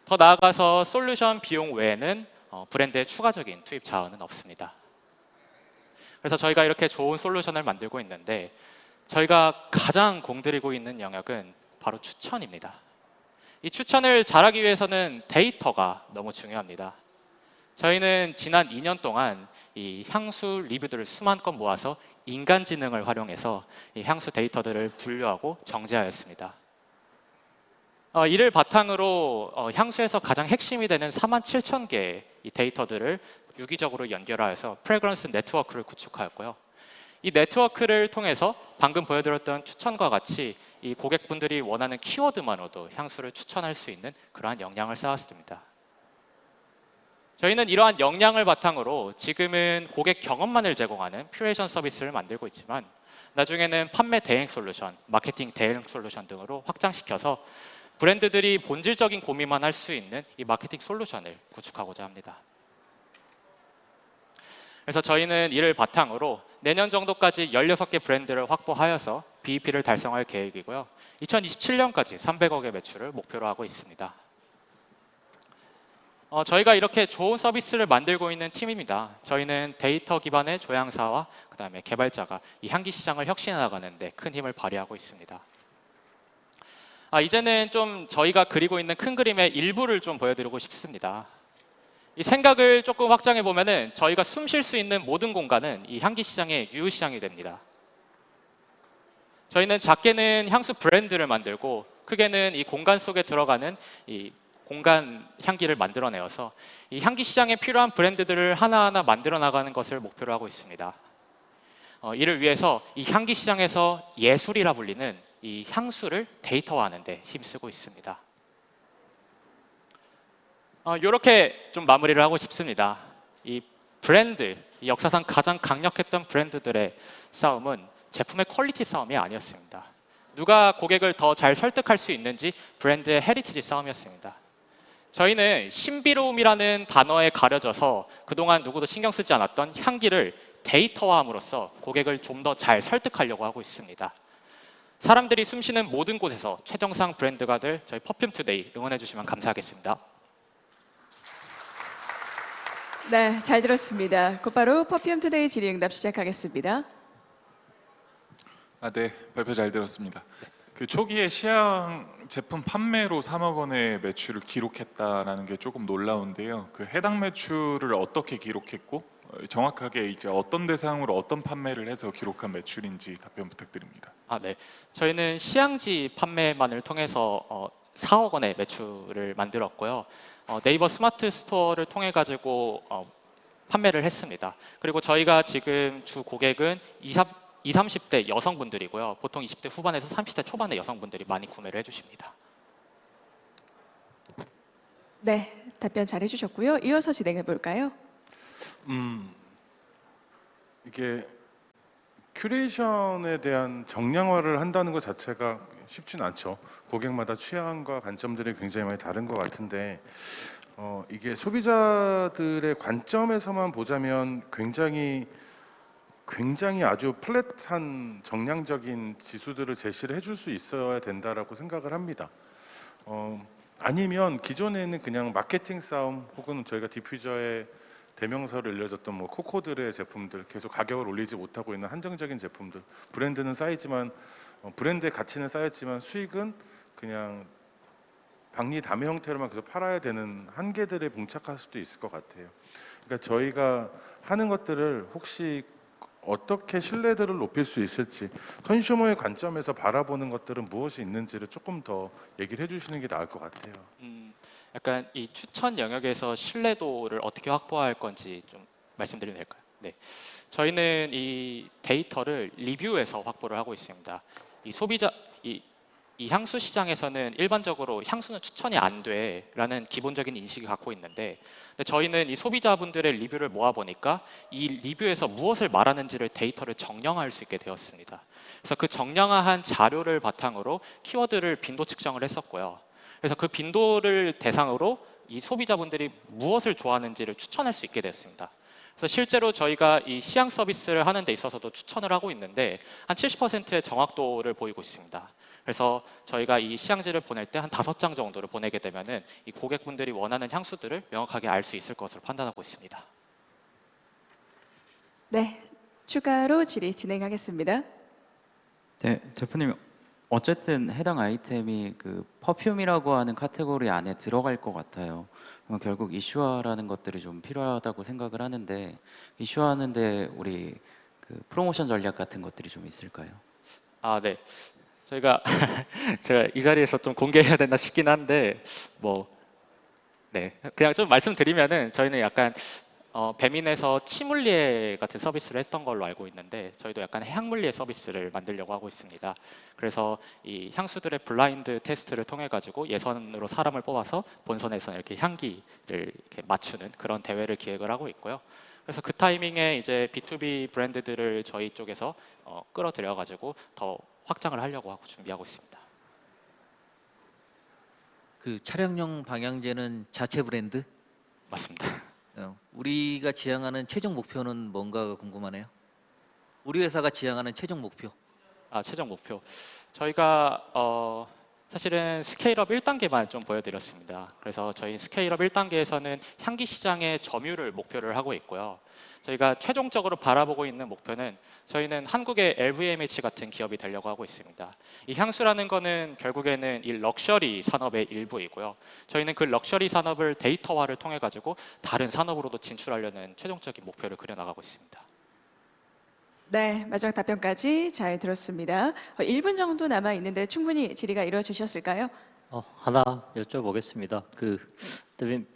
Speaker 12: 더 나아가서 솔루션 비용 외에는 브랜드의 추가적인 투입 자원은 없습니다. 그래서 저희가 이렇게 좋은 솔루션을 만들고 있는데 저희가 가장 공들이고 있는 영역은 바로 추천입니다. 이 추천을 잘하기 위해서는 데이터가 너무 중요합니다. 저희는 지난 2년 동안 이 향수 리뷰들을 수만 건 모아서 인간지능을 활용해서 이 향수 데이터들을 분류하고 정제하였습니다. 이를 바탕으로 향수에서 가장 핵심이 되는 47,000개의 이 데이터들을 유기적으로 연결하여서 프레그런스 네트워크를 구축하였고요. 이 네트워크를 통해서 방금 보여드렸던 추천과 같이 이 고객분들이 원하는 키워드만으로도 향수를 추천할 수 있는 그러한 역량을 쌓았습니다. 저희는 이러한 역량을 바탕으로 지금은 고객 경험만을 제공하는 큐레이션 서비스를 만들고 있지만 나중에는 판매 대행 솔루션, 마케팅 대행 솔루션 등으로 확장시켜서 브랜드들이 본질적인 고민만 할 수 있는 이 마케팅 솔루션을 구축하고자 합니다. 그래서 저희는 이를 바탕으로 내년 정도까지 16개 브랜드를 확보하여서 BEP를 달성할 계획이고요. 2027년까지 300억의 매출을 목표로 하고 있습니다. 저희가 이렇게 좋은 서비스를 만들고 있는 팀입니다. 저희는 데이터 기반의 조향사와 그다음에 개발자가 이 향기 시장을 혁신해 나가는 데 큰 힘을 발휘하고 있습니다. 이제는 좀 저희가 그리고 있는 큰 그림의 일부를 좀 보여드리고 싶습니다. 이 생각을 조금 확장해 보면은 저희가 숨 쉴 수 있는 모든 공간은 이 향기 시장의 유효 시장이 됩니다. 저희는 작게는 향수 브랜드를 만들고 크게는 이 공간 속에 들어가는 이 공간 향기를 만들어내어서 이 향기 시장에 필요한 브랜드들을 하나하나 만들어 나가는 것을 목표로 하고 있습니다. 이를 위해서 이 향기 시장에서 예술이라 불리는 이 향수를 데이터화하는 데 힘쓰고 있습니다. 이렇게 좀 마무리를 하고 싶습니다. 이 브랜드, 이 역사상 가장 강력했던 브랜드들의 싸움은 제품의 퀄리티 싸움이 아니었습니다. 누가 고객을 더 잘 설득할 수 있는지 브랜드의 헤리티지 싸움이었습니다. 저희는 신비로움이라는 단어에 가려져서 그동안 누구도 신경 쓰지 않았던 향기를 데이터화함으로써 고객을 좀 더 잘 설득하려고 하고 있습니다. 사람들이 숨쉬는 모든 곳에서 최정상 브랜드가 될 저희 퍼퓸투데이 응원해 주시면 감사하겠습니다.
Speaker 1: 네, 잘 들었습니다. 곧바로 퍼퓸투데이 질의응답 시작하겠습니다.
Speaker 3: 네, 발표 잘 들었습니다. 그 초기에 시향 제품 판매로 3억 원의 매출을 기록했다라는 게 조금 놀라운데요. 그 해당 매출을 어떻게 기록했고 정확하게 이제 어떤 대상으로 어떤 판매를 해서 기록한 매출인지 답변 부탁드립니다.
Speaker 12: 네. 저희는 시향지 판매만을 통해서 4억 원의 매출을 만들었고요. 네이버 스마트 스토어를 통해 가지고 판매를 했습니다. 그리고 저희가 지금 주 고객은 20, 30대 여성분들이고요. 보통 20대 후반에서 30대 초반의 여성분들이 많이 구매를 해주십니다.
Speaker 1: 네, 답변 잘 해주셨고요. 이어서 진행해 볼까요?
Speaker 4: 이게 큐레이션에 대한 정량화를 한다는 것 자체가 쉽진 않죠. 고객마다 취향과 관점들이 굉장히 많이 다른 것 같은데 이게 소비자들의 관점에서만 보자면 굉장히 아주 플랫한 정량적인 지수들을 제시를 해줄 수 있어야 된다라고 생각을 합니다. 아니면 기존에는 그냥 마케팅 싸움 혹은 저희가 디퓨저의 대명사로 일려졌던 뭐 코코들의 제품들 계속 가격을 올리지 못하고 있는 한정적인 제품들, 브랜드는 쌓이지만 브랜드의 가치는 쌓였지만 수익은 그냥 박리 담회 형태로만 계속 팔아야 되는 한계들에 봉착할 수도 있을 것 같아요. 그러니까 저희가 하는 것들을 혹시 어떻게 신뢰도를 높일 수 있을지, 컨슈머의 관점에서 바라보는 것들은 무엇이 있는지를 조금 더 얘기를 해주시는 게 나을 것 같아요.
Speaker 12: 약간 이 추천 영역에서 신뢰도를 어떻게 확보할 건지 좀 말씀드리면 될까요? 네. 저희는 이 데이터를 리뷰에서 확보를 하고 있습니다. 이 소비자, 이 향수 시장에서는 일반적으로 향수는 추천이 안 돼라는 기본적인 인식이 갖고 있는데, 근데 저희는 이 소비자분들의 리뷰를 모아보니까 이 리뷰에서 무엇을 말하는지를 데이터를 정량화할 수 있게 되었습니다. 그래서 그 정량화한 자료를 바탕으로 키워드를 빈도 측정을 했었고요. 그래서 그 빈도를 대상으로 이 소비자분들이 무엇을 좋아하는지를 추천할 수 있게 됐습니다. 그래서 실제로 저희가 이 시향 서비스를 하는 데 있어서도 추천을 하고 있는데 한 70%의 정확도를 보이고 있습니다. 그래서 저희가 이 시향지를 보낼 때 한 5장 정도를 보내게 되면은 이 고객분들이 원하는 향수들을 명확하게 알 수 있을 것으로 판단하고 있습니다.
Speaker 1: 네, 추가로 질의 진행하겠습니다.
Speaker 5: 네, 대표님 어쨌든 해당 아이템이 그 퍼퓸이라고 하는 카테고리 안에 들어갈 것 같아요. 그럼 결국 이슈화라는 것들이 좀 필요하다고 생각을 하는데 이슈화하는데 우리 그 프로모션 전략 같은 것들이 좀 있을까요?
Speaker 12: 아, 네. 저희가 제가 이 자리에서 좀 공개해야 된다 싶긴 한데 네, 그냥 좀 말씀드리면은 저희는 약간 배민에서 치물리에 같은 서비스를 했던 걸로 알고 있는데 저희도 약간 향물리에 서비스를 만들려고 하고 있습니다. 그래서 이 향수들의 블라인드 테스트를 통해 가지고 예선으로 사람을 뽑아서 본선에서 이렇게 향기를 이렇게 맞추는 그런 대회를 기획을 하고 있고요. 그래서 그 타이밍에 이제 B2B 브랜드들을 저희 쪽에서 끌어들여 가지고 더 확장을 하려고 하고 준비하고 있습니다.
Speaker 7: 그 차량용 방향제는 자체 브랜드?
Speaker 12: 맞습니다.
Speaker 7: 우리가 지향하는 최종 목표는 뭔가가 궁금하네요. 우리 회사가 지향하는 최종 목표.
Speaker 12: 아, 최종 목표. 저희가 사실은 스케일업 1단계만 좀 보여드렸습니다. 그래서 저희 스케일업 1단계에서는 향기 시장의 점유를 목표를 하고 있고요. 저희가 최종적으로 바라보고 있는 목표는 저희는 한국의 LVMH 같은 기업이 되려고 하고 있습니다. 이 향수라는 거는 결국에는 이 럭셔리 산업의 일부이고요. 저희는 그 럭셔리 산업을 데이터화를 통해 가지고 다른 산업으로도 진출하려는 최종적인 목표를 그려나가고 있습니다.
Speaker 1: 네, 마지막 답변까지 잘 들었습니다. 1분 정도 남아 있는데 충분히 질의가 이루어지셨을까요?
Speaker 8: 하나 여쭤보겠습니다.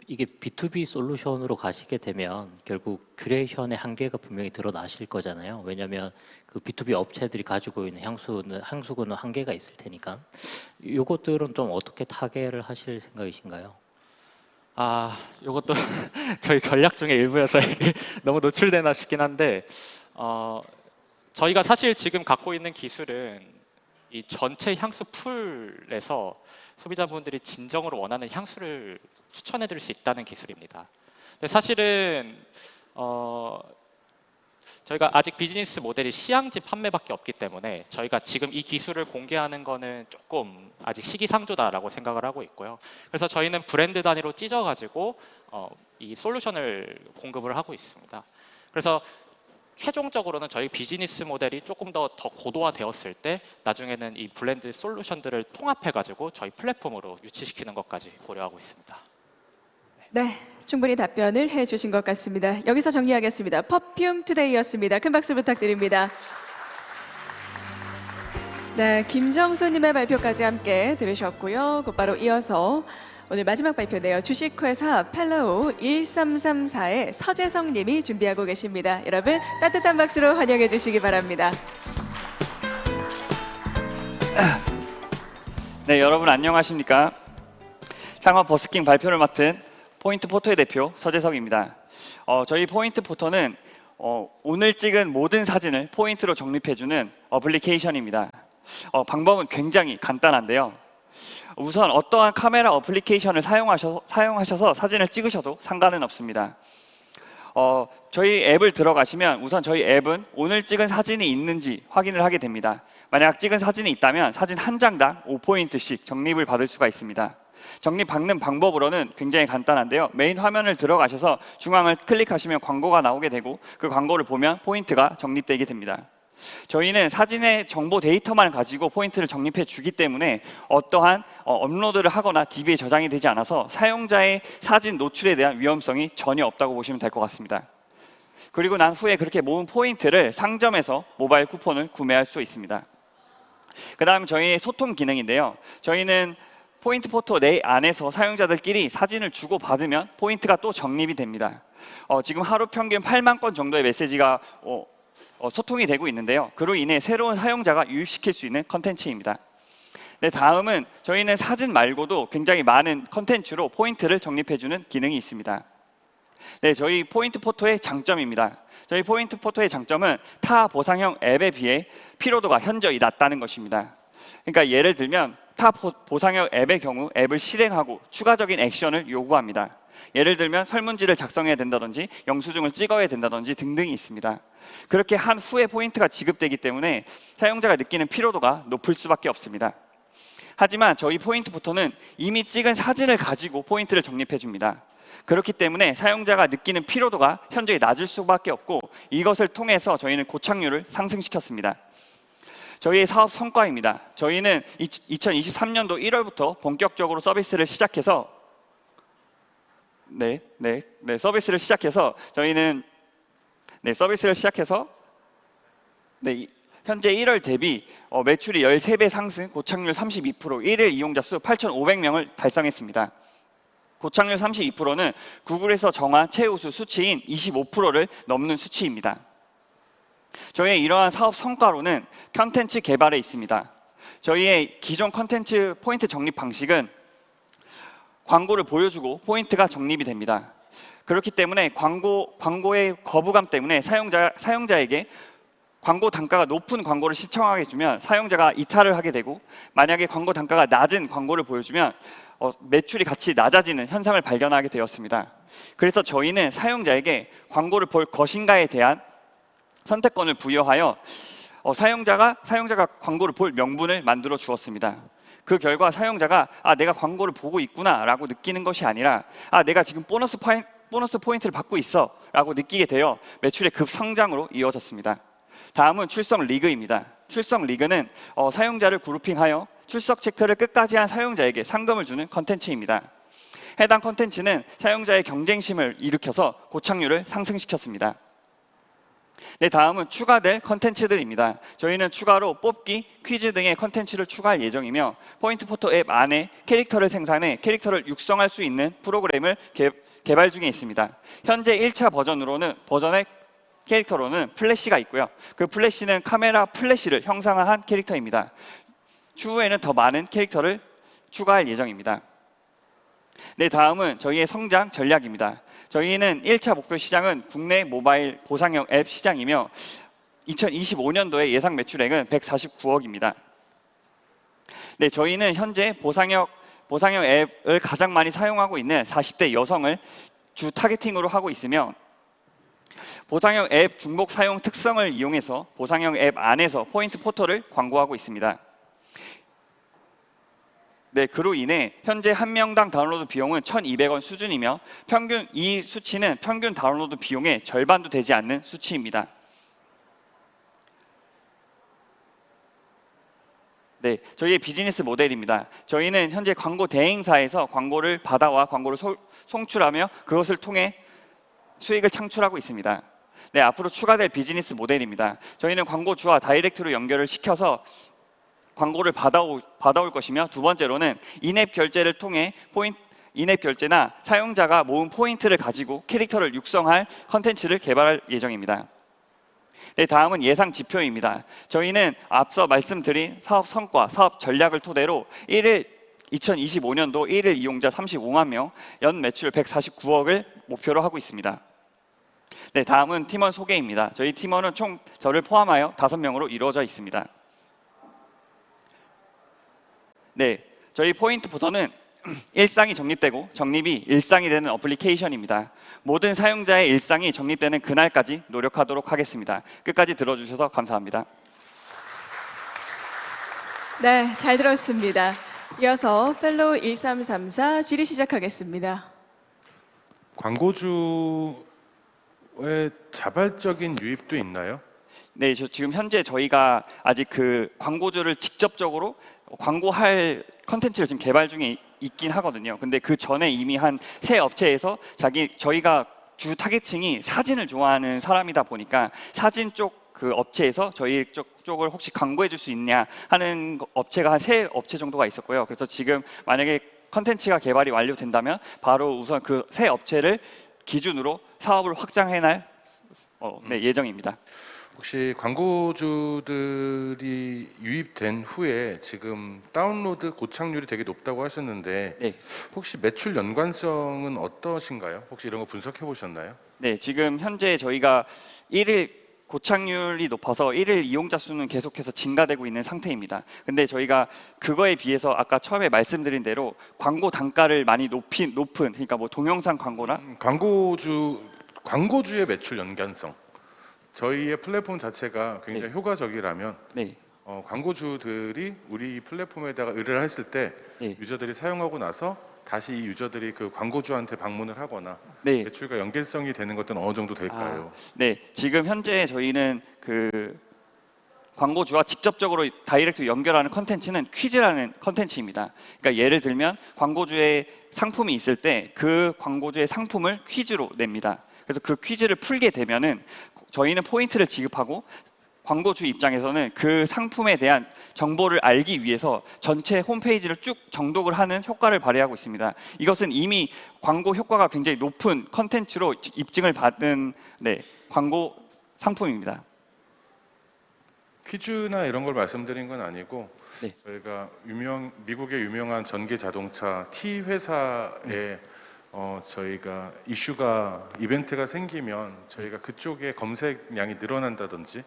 Speaker 8: 이게 B2B 솔루션으로 가시게 되면 결국 큐레이션의 한계가 분명히 드러나실 거잖아요. 왜냐하면 그 B2B 업체들이 가지고 있는 향수군은 한계가 있을 테니까. 이것들은 좀 어떻게 타개를 하실 생각이신가요?
Speaker 12: 아, 이것도 저희 전략 중에 일부여서 이게 너무 노출되나 싶긴 한데 저희가 사실 지금 갖고 있는 기술은 이 전체 향수 풀에서 소비자분들이 진정으로 원하는 향수를 추천해 드릴 수 있다는 기술입니다. 근데 사실은 저희가 아직 비즈니스 모델이 시향지 판매밖에 없기 때문에 저희가 지금 이 기술을 공개하는 거는 조금 아직 시기상조다라고 생각을 하고 있고요. 그래서 저희는 브랜드 단위로 찢어가지고 이 솔루션을 공급을 하고 있습니다. 그래서 최종적으로는 저희 비즈니스 모델이 조금 더 고도화되었을 때 나중에는 이 블렌드 솔루션들을 통합해가지고 저희 플랫폼으로 유치시키는 것까지 고려하고 있습니다.
Speaker 1: 네, 충분히 답변을 해주신 것 같습니다. 여기서 정리하겠습니다. 퍼퓸 투데이였습니다. 큰 박수 부탁드립니다. 네, 김정수님의 발표까지 함께 들으셨고요. 곧바로 이어서 오늘 마지막 발표네요. 주식회사 펠로우 1334의 서재성 님이 준비하고 계십니다. 여러분 따뜻한 박수로 환영해 주시기 바랍니다.
Speaker 13: 네, 여러분 안녕하십니까? 창업 버스킹 발표를 맡은 포인트 포토의 대표 서재석입니다. 저희 포인트 포토는 오늘 찍은 모든 사진을 포인트로 적립해주는 어플리케이션입니다. 방법은 굉장히 간단한데요. 우선 어떠한 카메라 어플리케이션을 사용하셔서 사진을 찍으셔도 상관은 없습니다. 저희 앱을 들어가시면 우선 저희 앱은 오늘 찍은 사진이 있는지 확인을 하게 됩니다. 만약 찍은 사진이 있다면 사진 한 장당 5포인트씩 적립을 받을 수가 있습니다. 적립받는 방법으로는 굉장히 간단한데요. 메인 화면을 들어가셔서 중앙을 클릭하시면 광고가 나오게 되고 그 광고를 보면 포인트가 적립되게 됩니다. 저희는 사진의 정보 데이터만 가지고 포인트를 적립해 주기 때문에 어떠한 업로드를 하거나 DB에 저장이 되지 않아서 사용자의 사진 노출에 대한 위험성이 전혀 없다고 보시면 될 것 같습니다. 그리고 난 후에 그렇게 모은 포인트를 상점에서 모바일 쿠폰을 구매할 수 있습니다. 그 다음 저희의 소통 기능인데요. 저희는 포인트 포토 내 안에서 사용자들끼리 사진을 주고받으면 포인트가 또 적립이 됩니다. 지금 하루 평균 8만 건 정도의 메시지가 소통이 되고 있는데요. 그로 인해 새로운 사용자가 유입시킬 수 있는 컨텐츠입니다. 네, 다음은 저희는 사진 말고도 굉장히 많은 컨텐츠로 포인트를 적립해주는 기능이 있습니다. 네, 저희 포인트 포토의 장점입니다. 저희 포인트 포토의 장점은 타 보상형 앱에 비해 피로도가 현저히 낮다는 것입니다. 그러니까 예를 들면 타 보상형 앱의 경우 앱을 실행하고 추가적인 액션을 요구합니다. 예를 들면 설문지를 작성해야 된다든지 영수증을 찍어야 된다든지 등등이 있습니다. 그렇게 한 후에 포인트가 지급되기 때문에 사용자가 느끼는 피로도가 높을 수밖에 없습니다. 하지만 저희 포인트 포토는 이미 찍은 사진을 가지고 포인트를 적립해 줍니다. 그렇기 때문에 사용자가 느끼는 피로도가 현저히 낮을 수밖에 없고 이것을 통해서 저희는 고착률을 상승시켰습니다. 저희의 사업 성과입니다. 저희는 2023년도 1월부터 본격적으로 서비스를 시작해서 현재 1월 대비 매출이 13배 상승, 고착률 32%, 1일 이용자 수 8,500명을 달성했습니다. 고착률 32%는 구글에서 정한 최우수 수치인 25%를 넘는 수치입니다. 저희의 이러한 사업 성과로는 컨텐츠 개발에 있습니다. 저희의 기존 컨텐츠 포인트 적립 방식은 광고를 보여주고 포인트가 적립이 됩니다. 그렇기 때문에 광고의 거부감 때문에 사용자에게 광고 단가가 높은 광고를 시청하게 해주면 사용자가 이탈을 하게 되고 만약에 광고 단가가 낮은 광고를 보여주면 매출이 같이 낮아지는 현상을 발견하게 되었습니다. 그래서 저희는 사용자에게 광고를 볼 것인가에 대한 선택권을 부여하여 사용자가 광고를 볼 명분을 만들어 주었습니다. 그 결과 사용자가 내가 광고를 보고 있구나 라고 느끼는 것이 아니라 내가 지금 보너스 포인트를 받고 있어 라고 느끼게 되어 매출의 급성장으로 이어졌습니다. 다음은 출석 리그입니다. 출석 리그는 사용자를 그룹핑하여 출석 체크를 끝까지 한 사용자에게 상금을 주는 컨텐츠입니다. 해당 컨텐츠는 사용자의 경쟁심을 일으켜서 고착률을 상승시켰습니다. 네, 다음은 추가될 컨텐츠들입니다. 저희는 추가로 뽑기, 퀴즈 등의 컨텐츠를 추가할 예정이며 포인트 포토 앱 안에 캐릭터를 생산해 캐릭터를 육성할 수 있는 프로그램을 개발 중에 있습니다. 현재 1차 버전의 캐릭터로는 플래시가 있고요. 그 플래시는 카메라 플래시를 형상화한 캐릭터입니다. 추후에는 더 많은 캐릭터를 추가할 예정입니다. 네, 다음은 저희의 성장 전략입니다. 저희는 1차 목표 시장은 국내 모바일 보상형 앱 시장이며 2025년도의 예상 매출액은 149억입니다. 네, 저희는 현재 보상형 앱을 가장 많이 사용하고 있는 40대 여성을 주 타겟팅으로 하고 있으며 보상형 앱 중복 사용 특성을 이용해서 보상형 앱 안에서 포인트 포토를 광고하고 있습니다. 네, 그로 인해 현재 한 명당 다운로드 비용은 1,200원 수준이며 이 수치는 평균 다운로드 비용의 절반도 되지 않는 수치입니다. 네, 저희의 비즈니스 모델입니다. 저희는 현재 광고 대행사에서 광고를 받아와 광고를 송출하며 그것을 통해 수익을 창출하고 있습니다. 네, 앞으로 추가될 비즈니스 모델입니다. 저희는 광고주와 다이렉트로 연결을 시켜서 광고를 받아올 것이며 두 번째로는 인앱 결제를 통해 인앱 결제나 사용자가 모은 포인트를 가지고 캐릭터를 육성할 컨텐츠를 개발할 예정입니다. 네, 다음은 예상 지표입니다. 저희는 앞서 말씀드린 사업 성과, 사업 전략을 토대로 2025년도 1일 이용자 35만 명, 연 매출 149억을 목표로 하고 있습니다. 네, 다음은 팀원 소개입니다. 저희 팀원은 총 저를 포함하여 5명으로 이루어져 있습니다. 네, 저희 포인트 포토는 일상이 적립되고 적립이 일상이 되는 어플리케이션입니다. 모든 사용자의 일상이 적립되는 그날까지 노력하도록 하겠습니다. 끝까지 들어주셔서 감사합니다.
Speaker 1: 네, 잘 들었습니다. 이어서 펠로우 1334 질의 시작하겠습니다.
Speaker 4: 광고주의 자발적인 유입도 있나요?
Speaker 13: 네, 지금 현재 저희가 아직 그 광고주를 직접적으로 광고할 컨텐츠를 지금 개발 중에 있긴 하거든요. 근데 그 전에 이미 한 세 업체에서 저희가 주 타겟층이 사진을 좋아하는 사람이다 보니까 사진 쪽 그 업체에서 저희 쪽을 혹시 광고해 줄 수 있냐 하는 업체가 한 세 업체 정도가 있었고요. 그래서 지금 만약에 컨텐츠가 개발이 완료된다면 바로 우선 그 세 업체를 기준으로 사업을 확장해날 예정입니다.
Speaker 4: 혹시 광고주들이 유입된 후에 지금 다운로드 고착률이 되게 높다고 하셨는데
Speaker 13: 네.
Speaker 4: 혹시 매출 연관성은 어떠신가요? 혹시 이런 거 분석해 보셨나요?
Speaker 13: 네, 지금 현재 저희가 1일 고착률이 높아서 1일 이용자 수는 계속해서 증가되고 있는 상태입니다. 근데 저희가 그거에 비해서 아까 처음에 말씀드린 대로 광고 단가를 많이 높은 그러니까 뭐 동영상 광고나
Speaker 4: 광고주의 매출 연관성. 저희의 플랫폼 자체가 굉장히 효과적이라면 광고주들이 우리 플랫폼에다가 의뢰를 했을 때 유저들이 사용하고 나서 다시 이 유저들이 그 광고주한테 방문을 하거나 매출과 연계성이 되는 것들은 어느 정도 될까요?
Speaker 13: 네, 지금 현재 저희는 그 광고주와 직접적으로 다이렉트 연결하는 컨텐츠는 퀴즈라는 컨텐츠입니다. 그러니까 예를 들면 광고주의 상품이 있을 때 그 광고주의 상품을 퀴즈로 냅니다. 그래서 그 퀴즈를 풀게 되면은 저희는 포인트를 지급하고 광고주 입장에서는 그 상품에 대한 정보를 알기 위해서 전체 홈페이지를 쭉 정독을 하는 효과를 발휘하고 있습니다. 이것은 이미 광고 효과가 굉장히 높은 컨텐츠로 입증을 받은 광고 상품입니다.
Speaker 4: 퀴즈나 이런 걸 말씀드린 건 아니고 저희가 미국의 유명한 전기 자동차 T 회사에 저희가 이벤트가 생기면 저희가 그쪽에 검색량이 늘어난다든지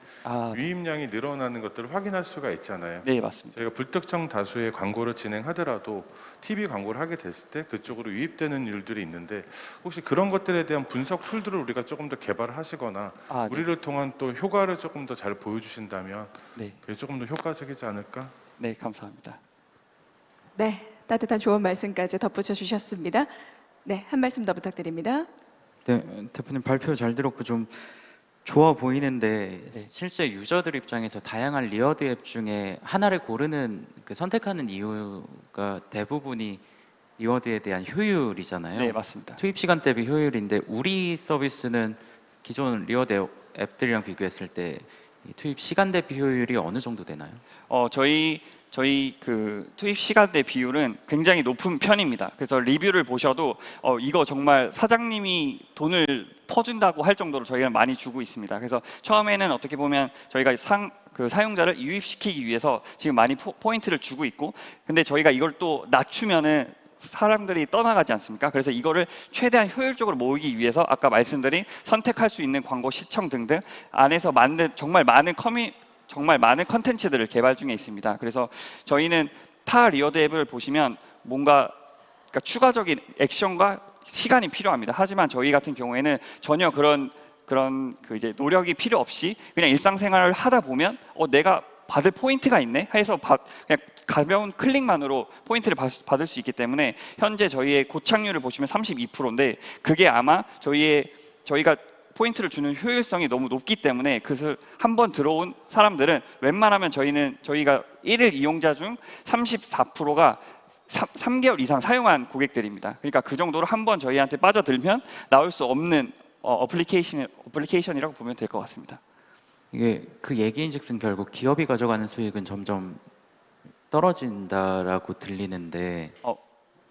Speaker 4: 유입량이 늘어나는 것들을 확인할 수가 있잖아요.
Speaker 13: 네, 맞습니다.
Speaker 4: 저희가 불특정 다수의 광고를 진행하더라도 TV 광고를 하게 됐을 때 그쪽으로 유입되는 일들이 있는데 혹시 그런 것들에 대한 분석 툴들을 우리가 조금 더 개발을 하시거나 우리를 통한 또 효과를 조금 더 잘 보여주신다면 그게 조금 더 효과적이지 않을까?
Speaker 13: 네, 감사합니다.
Speaker 1: 네, 따뜻한 좋은 말씀까지 덧붙여 주셨습니다. 네, 한 말씀 더 부탁드립니다.
Speaker 5: 네, 대표님 발표 잘 들었고 좀 좋아 보이는데 실제 유저들 입장에서 다양한 리워드 앱 중에 하나를 고르는 선택하는 이유가 대부분이 리워드에 대한 효율이잖아요.
Speaker 13: 네, 맞습니다.
Speaker 5: 투입 시간 대비 효율인데 우리 서비스는 기존 리워드 앱들이랑 비교했을 때 이 투입 시간 대비 효율이 어느 정도 되나요?
Speaker 13: 저희 그 투입 시간대 비율은 굉장히 높은 편입니다. 그래서 리뷰를 보셔도 이거 정말 사장님이 돈을 퍼준다고 할 정도로 저희가 많이 주고 있습니다. 그래서 처음에는 어떻게 보면 저희가 사용자를 유입시키기 위해서 지금 많이 포인트를 주고 있고, 근데 저희가 이걸 또 낮추면은 사람들이 떠나가지 않습니까? 그래서 이거를 최대한 효율적으로 모으기 위해서 아까 말씀드린 선택할 수 있는 광고 시청 등등 안에서 만든 정말 많은 컨텐츠들을 개발 중에 있습니다. 그래서 저희는 타 리워드 앱을 보시면 뭔가 추가적인 액션과 시간이 필요합니다. 하지만 저희 같은 경우에는 전혀 그런 이제 노력이 필요 없이 그냥 일상생활을 하다 보면 내가 받을 포인트가 있네 해서 그냥 가벼운 클릭만으로 포인트를 받을 수 있기 때문에 현재 저희의 고착률을 보시면 32%인데 그게 아마 저희가 포인트를 주는 효율성이 너무 높기 때문에 그것을 한번 들어온 사람들은 웬만하면 저희가 1일 이용자 중 34%가 3개월 이상 사용한 고객들입니다. 그러니까 그 정도로 한번 저희한테 빠져들면 나올 수 없는 어플리케이션이라고 보면 될 것 같습니다.
Speaker 5: 이게 그 얘기인즉슨 결국 기업이 가져가는 수익은 점점 떨어진다라고 들리는데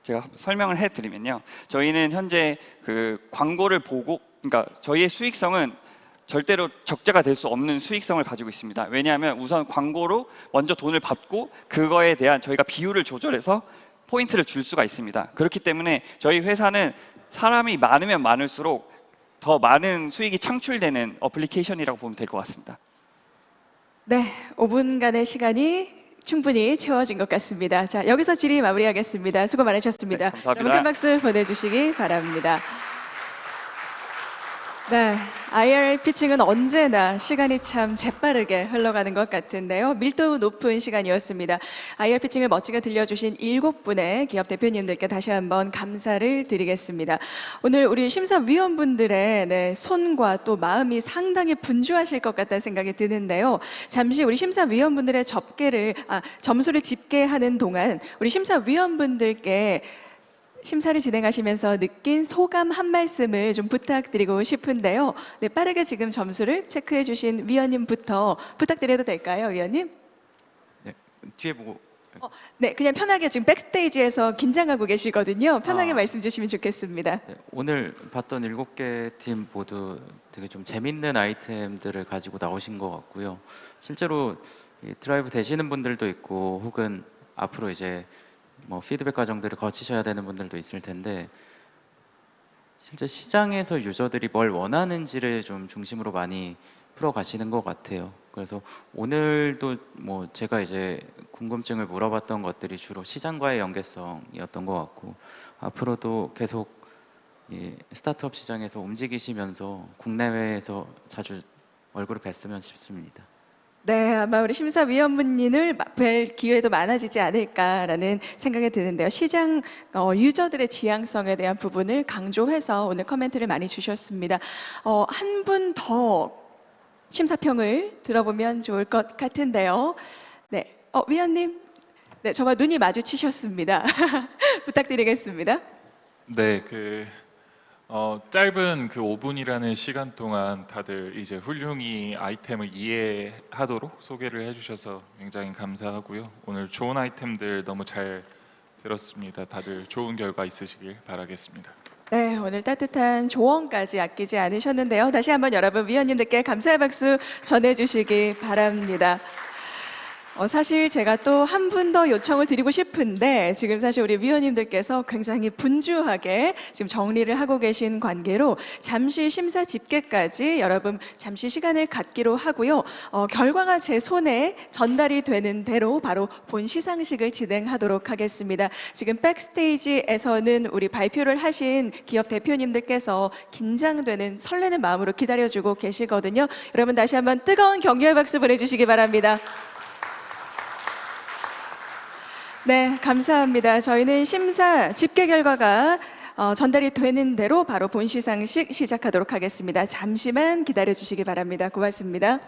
Speaker 13: 제가 설명을 해드리면요. 저희는 현재 그 광고를 보고, 그러니까 저희의 수익성은 절대로 적자가 될 수 없는 수익성을 가지고 있습니다. 왜냐하면 우선 광고로 먼저 돈을 받고 그거에 대한 저희가 비율을 조절해서 포인트를 줄 수가 있습니다. 그렇기 때문에 저희 회사는 사람이 많으면 많을수록 더 많은 수익이 창출되는 어플리케이션이라고 보면 될 것 같습니다.
Speaker 1: 네, 5분간의 시간이 충분히 채워진 것 같습니다. 자, 여기서 질의 마무리하겠습니다. 수고 많으셨습니다.
Speaker 13: 네, 감사합니다.
Speaker 1: 여러분 큰 박수 보내주시기 바랍니다. 네, IR 피칭은 언제나 시간이 참 재빠르게 흘러가는 것 같은데요. 밀도 높은 시간이었습니다. IR 피칭을 멋지게 들려주신 7분의 기업 대표님들께 다시 한번 감사를 드리겠습니다. 오늘 우리 심사위원분들의 손과 또 마음이 상당히 분주하실 것 같다는 생각이 드는데요. 잠시 우리 심사위원분들의 점수를 집계하는 동안 우리 심사위원분들께 심사를 진행하시면서 느낀 소감 한 말씀을 좀 부탁드리고 싶은데요. 네, 빠르게 지금 점수를 체크해 주신 위원님부터 부탁드려도 될까요, 위원님?
Speaker 5: 네, 뒤에 보고
Speaker 1: 네, 그냥 편하게 지금 백스테이지에서 긴장하고 계시거든요. 편하게
Speaker 5: 아.
Speaker 1: 말씀 주시면 좋겠습니다.
Speaker 5: 네, 오늘 봤던 7개 팀 모두 되게 좀 재밌는 아이템들을 가지고 나오신 것 같고요. 실제로 이 드라이브 되시는 분들도 있고 혹은 앞으로 이제 뭐 피드백 과정들을 거치셔야 되는 분들도 있을 텐데 실제 시장에서 유저들이 뭘 원하는지를 좀 중심으로 많이 풀어가시는 것 같아요. 그래서 오늘도 뭐 제가 이제 궁금증을 물어봤던 것들이 주로 시장과의 연계성이었던 것 같고 앞으로도 계속 이 스타트업 시장에서 움직이시면서 국내외에서 자주 얼굴을 뵀으면 싶습니다.
Speaker 1: 네, 아마 우리 심사위원분님을 뵐 기회도 많아지지 않을까라는 생각이 드는데요. 시장 유저들의 지향성에 대한 부분을 강조해서 오늘 코멘트를 많이 주셨습니다. 한 분 더 심사평을 들어보면 좋을 것 같은데요. 네, 위원님, 네, 저와 눈이 마주치셨습니다. 부탁드리겠습니다.
Speaker 3: 네, 짧은 그 5분이라는 시간 동안 다들 이제 훌륭히 아이템을 이해하도록 소개를 해주셔서 굉장히 감사하고요. 오늘 좋은 아이템들 너무 잘 들었습니다. 다들 좋은 결과 있으시길 바라겠습니다.
Speaker 1: 네, 오늘 따뜻한 조언까지 아끼지 않으셨는데요. 다시 한번 여러분 위원님들께 감사의 박수 전해주시기 바랍니다. 사실 제가 또 한 분 더 요청을 드리고 싶은데 지금 사실 우리 위원님들께서 굉장히 분주하게 지금 정리를 하고 계신 관계로 잠시 심사 집계까지 여러분 잠시 시간을 갖기로 하고요. 결과가 제 손에 전달이 되는 대로 바로 본 시상식을 진행하도록 하겠습니다. 지금 백스테이지에서는 우리 발표를 하신 기업 대표님들께서 긴장되는 설레는 마음으로 기다려주고 계시거든요. 여러분 다시 한번 뜨거운 격려의 박수 보내주시기 바랍니다. 네, 감사합니다. 저희는 심사 집계 결과가 전달이 되는 대로 바로 본 시상식 시작하도록 하겠습니다. 잠시만 기다려 주시기 바랍니다. 고맙습니다.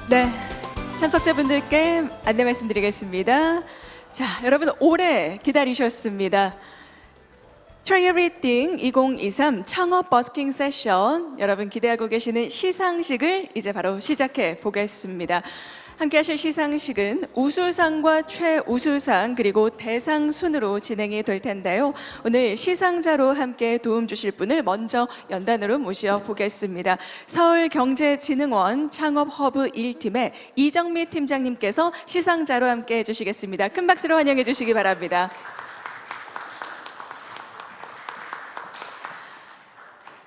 Speaker 1: 네, 참석자분들께 안내 말씀드리겠습니다. 자, 여러분 오래 기다리셨습니다. Try Everything 2023 창업 버스킹 세션 여러분 기대하고 계시는 시상식을 이제 바로 시작해 보겠습니다. 함께 하실 시상식은 우수상과 최우수상 그리고 대상 순으로 진행이 될 텐데요. 오늘 시상자로 함께 도움 주실 분을 먼저 연단으로 모셔보겠습니다. 서울경제진흥원 창업허브 1팀의 이정미 팀장님께서 시상자로 함께 해주시겠습니다. 큰 박수로 환영해 주시기 바랍니다.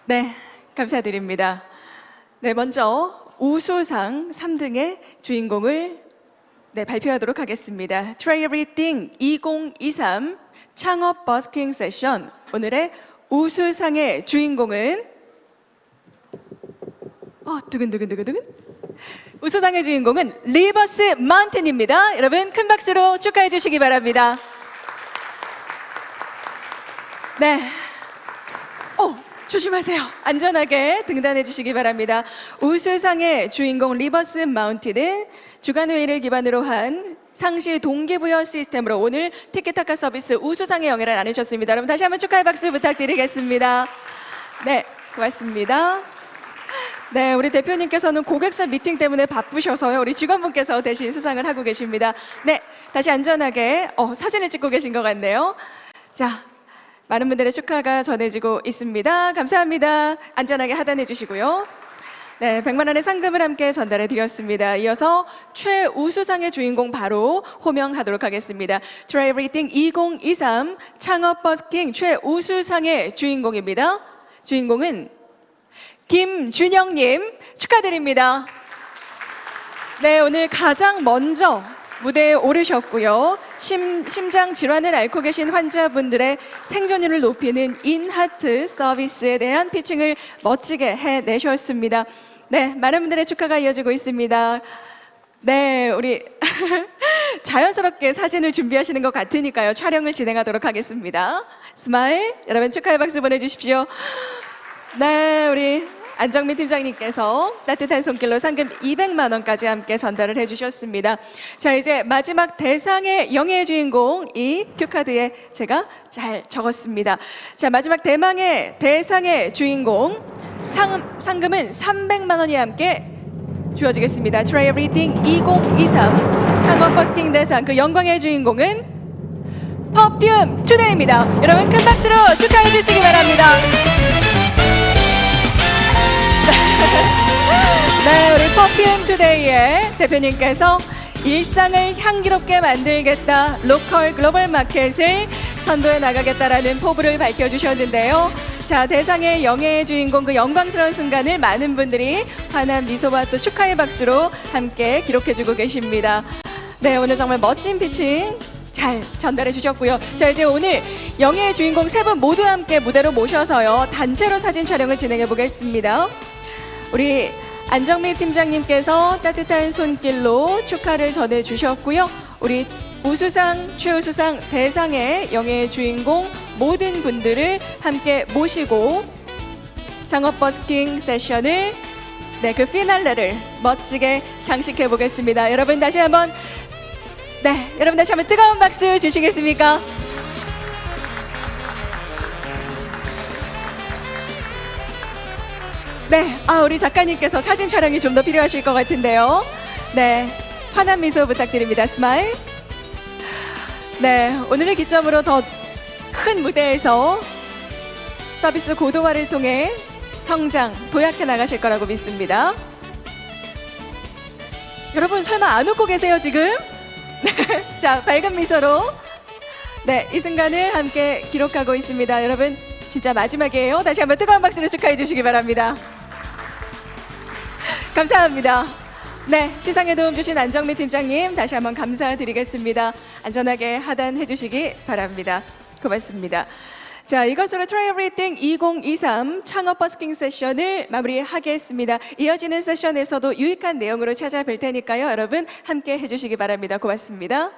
Speaker 1: 네, 감사드립니다. 네, 먼저 우수상 3등의 주인공을 발표하도록 하겠습니다. Try Everything 2023 창업 버스킹 세션 오늘의 우수상의 주인공은 두근두근두근두근 우수상의 주인공은 리버스 마운틴입니다. 여러분 큰 박수로 축하해 주시기 바랍니다. 네. 조심하세요. 안전하게 등단해 주시기 바랍니다. 우수상의 주인공 리버스 마운틴은 주간회의를 기반으로 한 상시 동기부여 시스템으로 오늘 티키타카 서비스 우수상의 영예를 나누셨습니다. 여러분 다시 한번 축하의 박수 부탁드리겠습니다. 네, 고맙습니다. 네, 우리 대표님께서는 고객사 미팅 때문에 바쁘셔서요. 우리 직원분께서 대신 수상을 하고 계십니다. 네, 다시 안전하게 사진을 찍고 계신 것 같네요. 자, 많은 분들의 축하가 전해지고 있습니다. 감사합니다. 안전하게 하단해 주시고요. 네, 100만 원의 상금을 함께 전달해 드렸습니다. 이어서 최우수상의 주인공 바로 호명하도록 하겠습니다. Try Everything 2023 창업 버스킹 최우수상의 주인공입니다. 주인공은 김준영님 축하드립니다. 네, 오늘 가장 먼저 무대에 오르셨고요. 심장 질환을 앓고 계신 환자분들의 생존율을 높이는 인하트 서비스에 대한 피칭을 멋지게 해내셨습니다. 네, 많은 분들의 축하가 이어지고 있습니다. 네, 우리 자연스럽게 사진을 준비하시는 것 같으니까요. 촬영을 진행하도록 하겠습니다. 스마일, 여러분 축하의 박수 보내주십시오. 네, 우리 안정민 팀장님께서 따뜻한 손길로 상금 200만 원까지 함께 전달을 해주셨습니다. 자, 이제 마지막 대상의 영예의 주인공 이 큐카드에 제가 잘 적었습니다. 자, 마지막 대상의 주인공 상금은 300만 원이 함께 주어지겠습니다. Try Everything 2023 창업 버스킹 대상 그 영광의 주인공은 퍼퓸 투데이입니다. 여러분 큰 박수로 축하해 주시기 바랍니다. 네, 우리 퍼퓸 투데이의 대표님께서 일상을 향기롭게 만들겠다, 로컬 글로벌 마켓을 선도해 나가겠다라는 포부를 밝혀주셨는데요. 자, 대상의 영예의 주인공 그 영광스러운 순간을 많은 분들이 환한 미소와 또 축하의 박수로 함께 기록해주고 계십니다. 네, 오늘 정말 멋진 피칭 잘 전달해 주셨고요. 자, 이제 오늘 영예의 주인공 세 분 모두 함께 무대로 모셔서요. 단체로 사진 촬영을 진행해 보겠습니다. 우리 안정민 팀장님께서 따뜻한 손길로 축하를 전해 주셨고요. 우리 우수상, 최우수상, 대상의 영예의 주인공 모든 분들을 함께 모시고 창업 버스킹 세션을 그 피날레를 멋지게 장식해 보겠습니다. 여러분 다시 한번 뜨거운 박수 주시겠습니까? 네, 우리 작가님께서 사진 촬영이 좀 더 필요하실 것 같은데요. 네, 환한 미소 부탁드립니다. 스마일. 네, 오늘을 기점으로 더 큰 무대에서 서비스 고도화를 통해 성장, 도약해 나가실 거라고 믿습니다. 여러분 설마 안 웃고 계세요 지금? 네, 자, 밝은 미소로 이 순간을 함께 기록하고 있습니다. 여러분 진짜 마지막이에요. 다시 한번 뜨거운 박수로 축하해 주시기 바랍니다. 감사합니다. 네, 시상에 도움 주신 안정민 팀장님 다시 한번 감사드리겠습니다. 안전하게 하단해 주시기 바랍니다. 고맙습니다. 자, 이것으로 Try Everything 2023 창업 버스킹 세션을 마무리하겠습니다. 이어지는 세션에서도 유익한 내용으로 찾아뵐 테니까요. 여러분 함께 해주시기 바랍니다. 고맙습니다.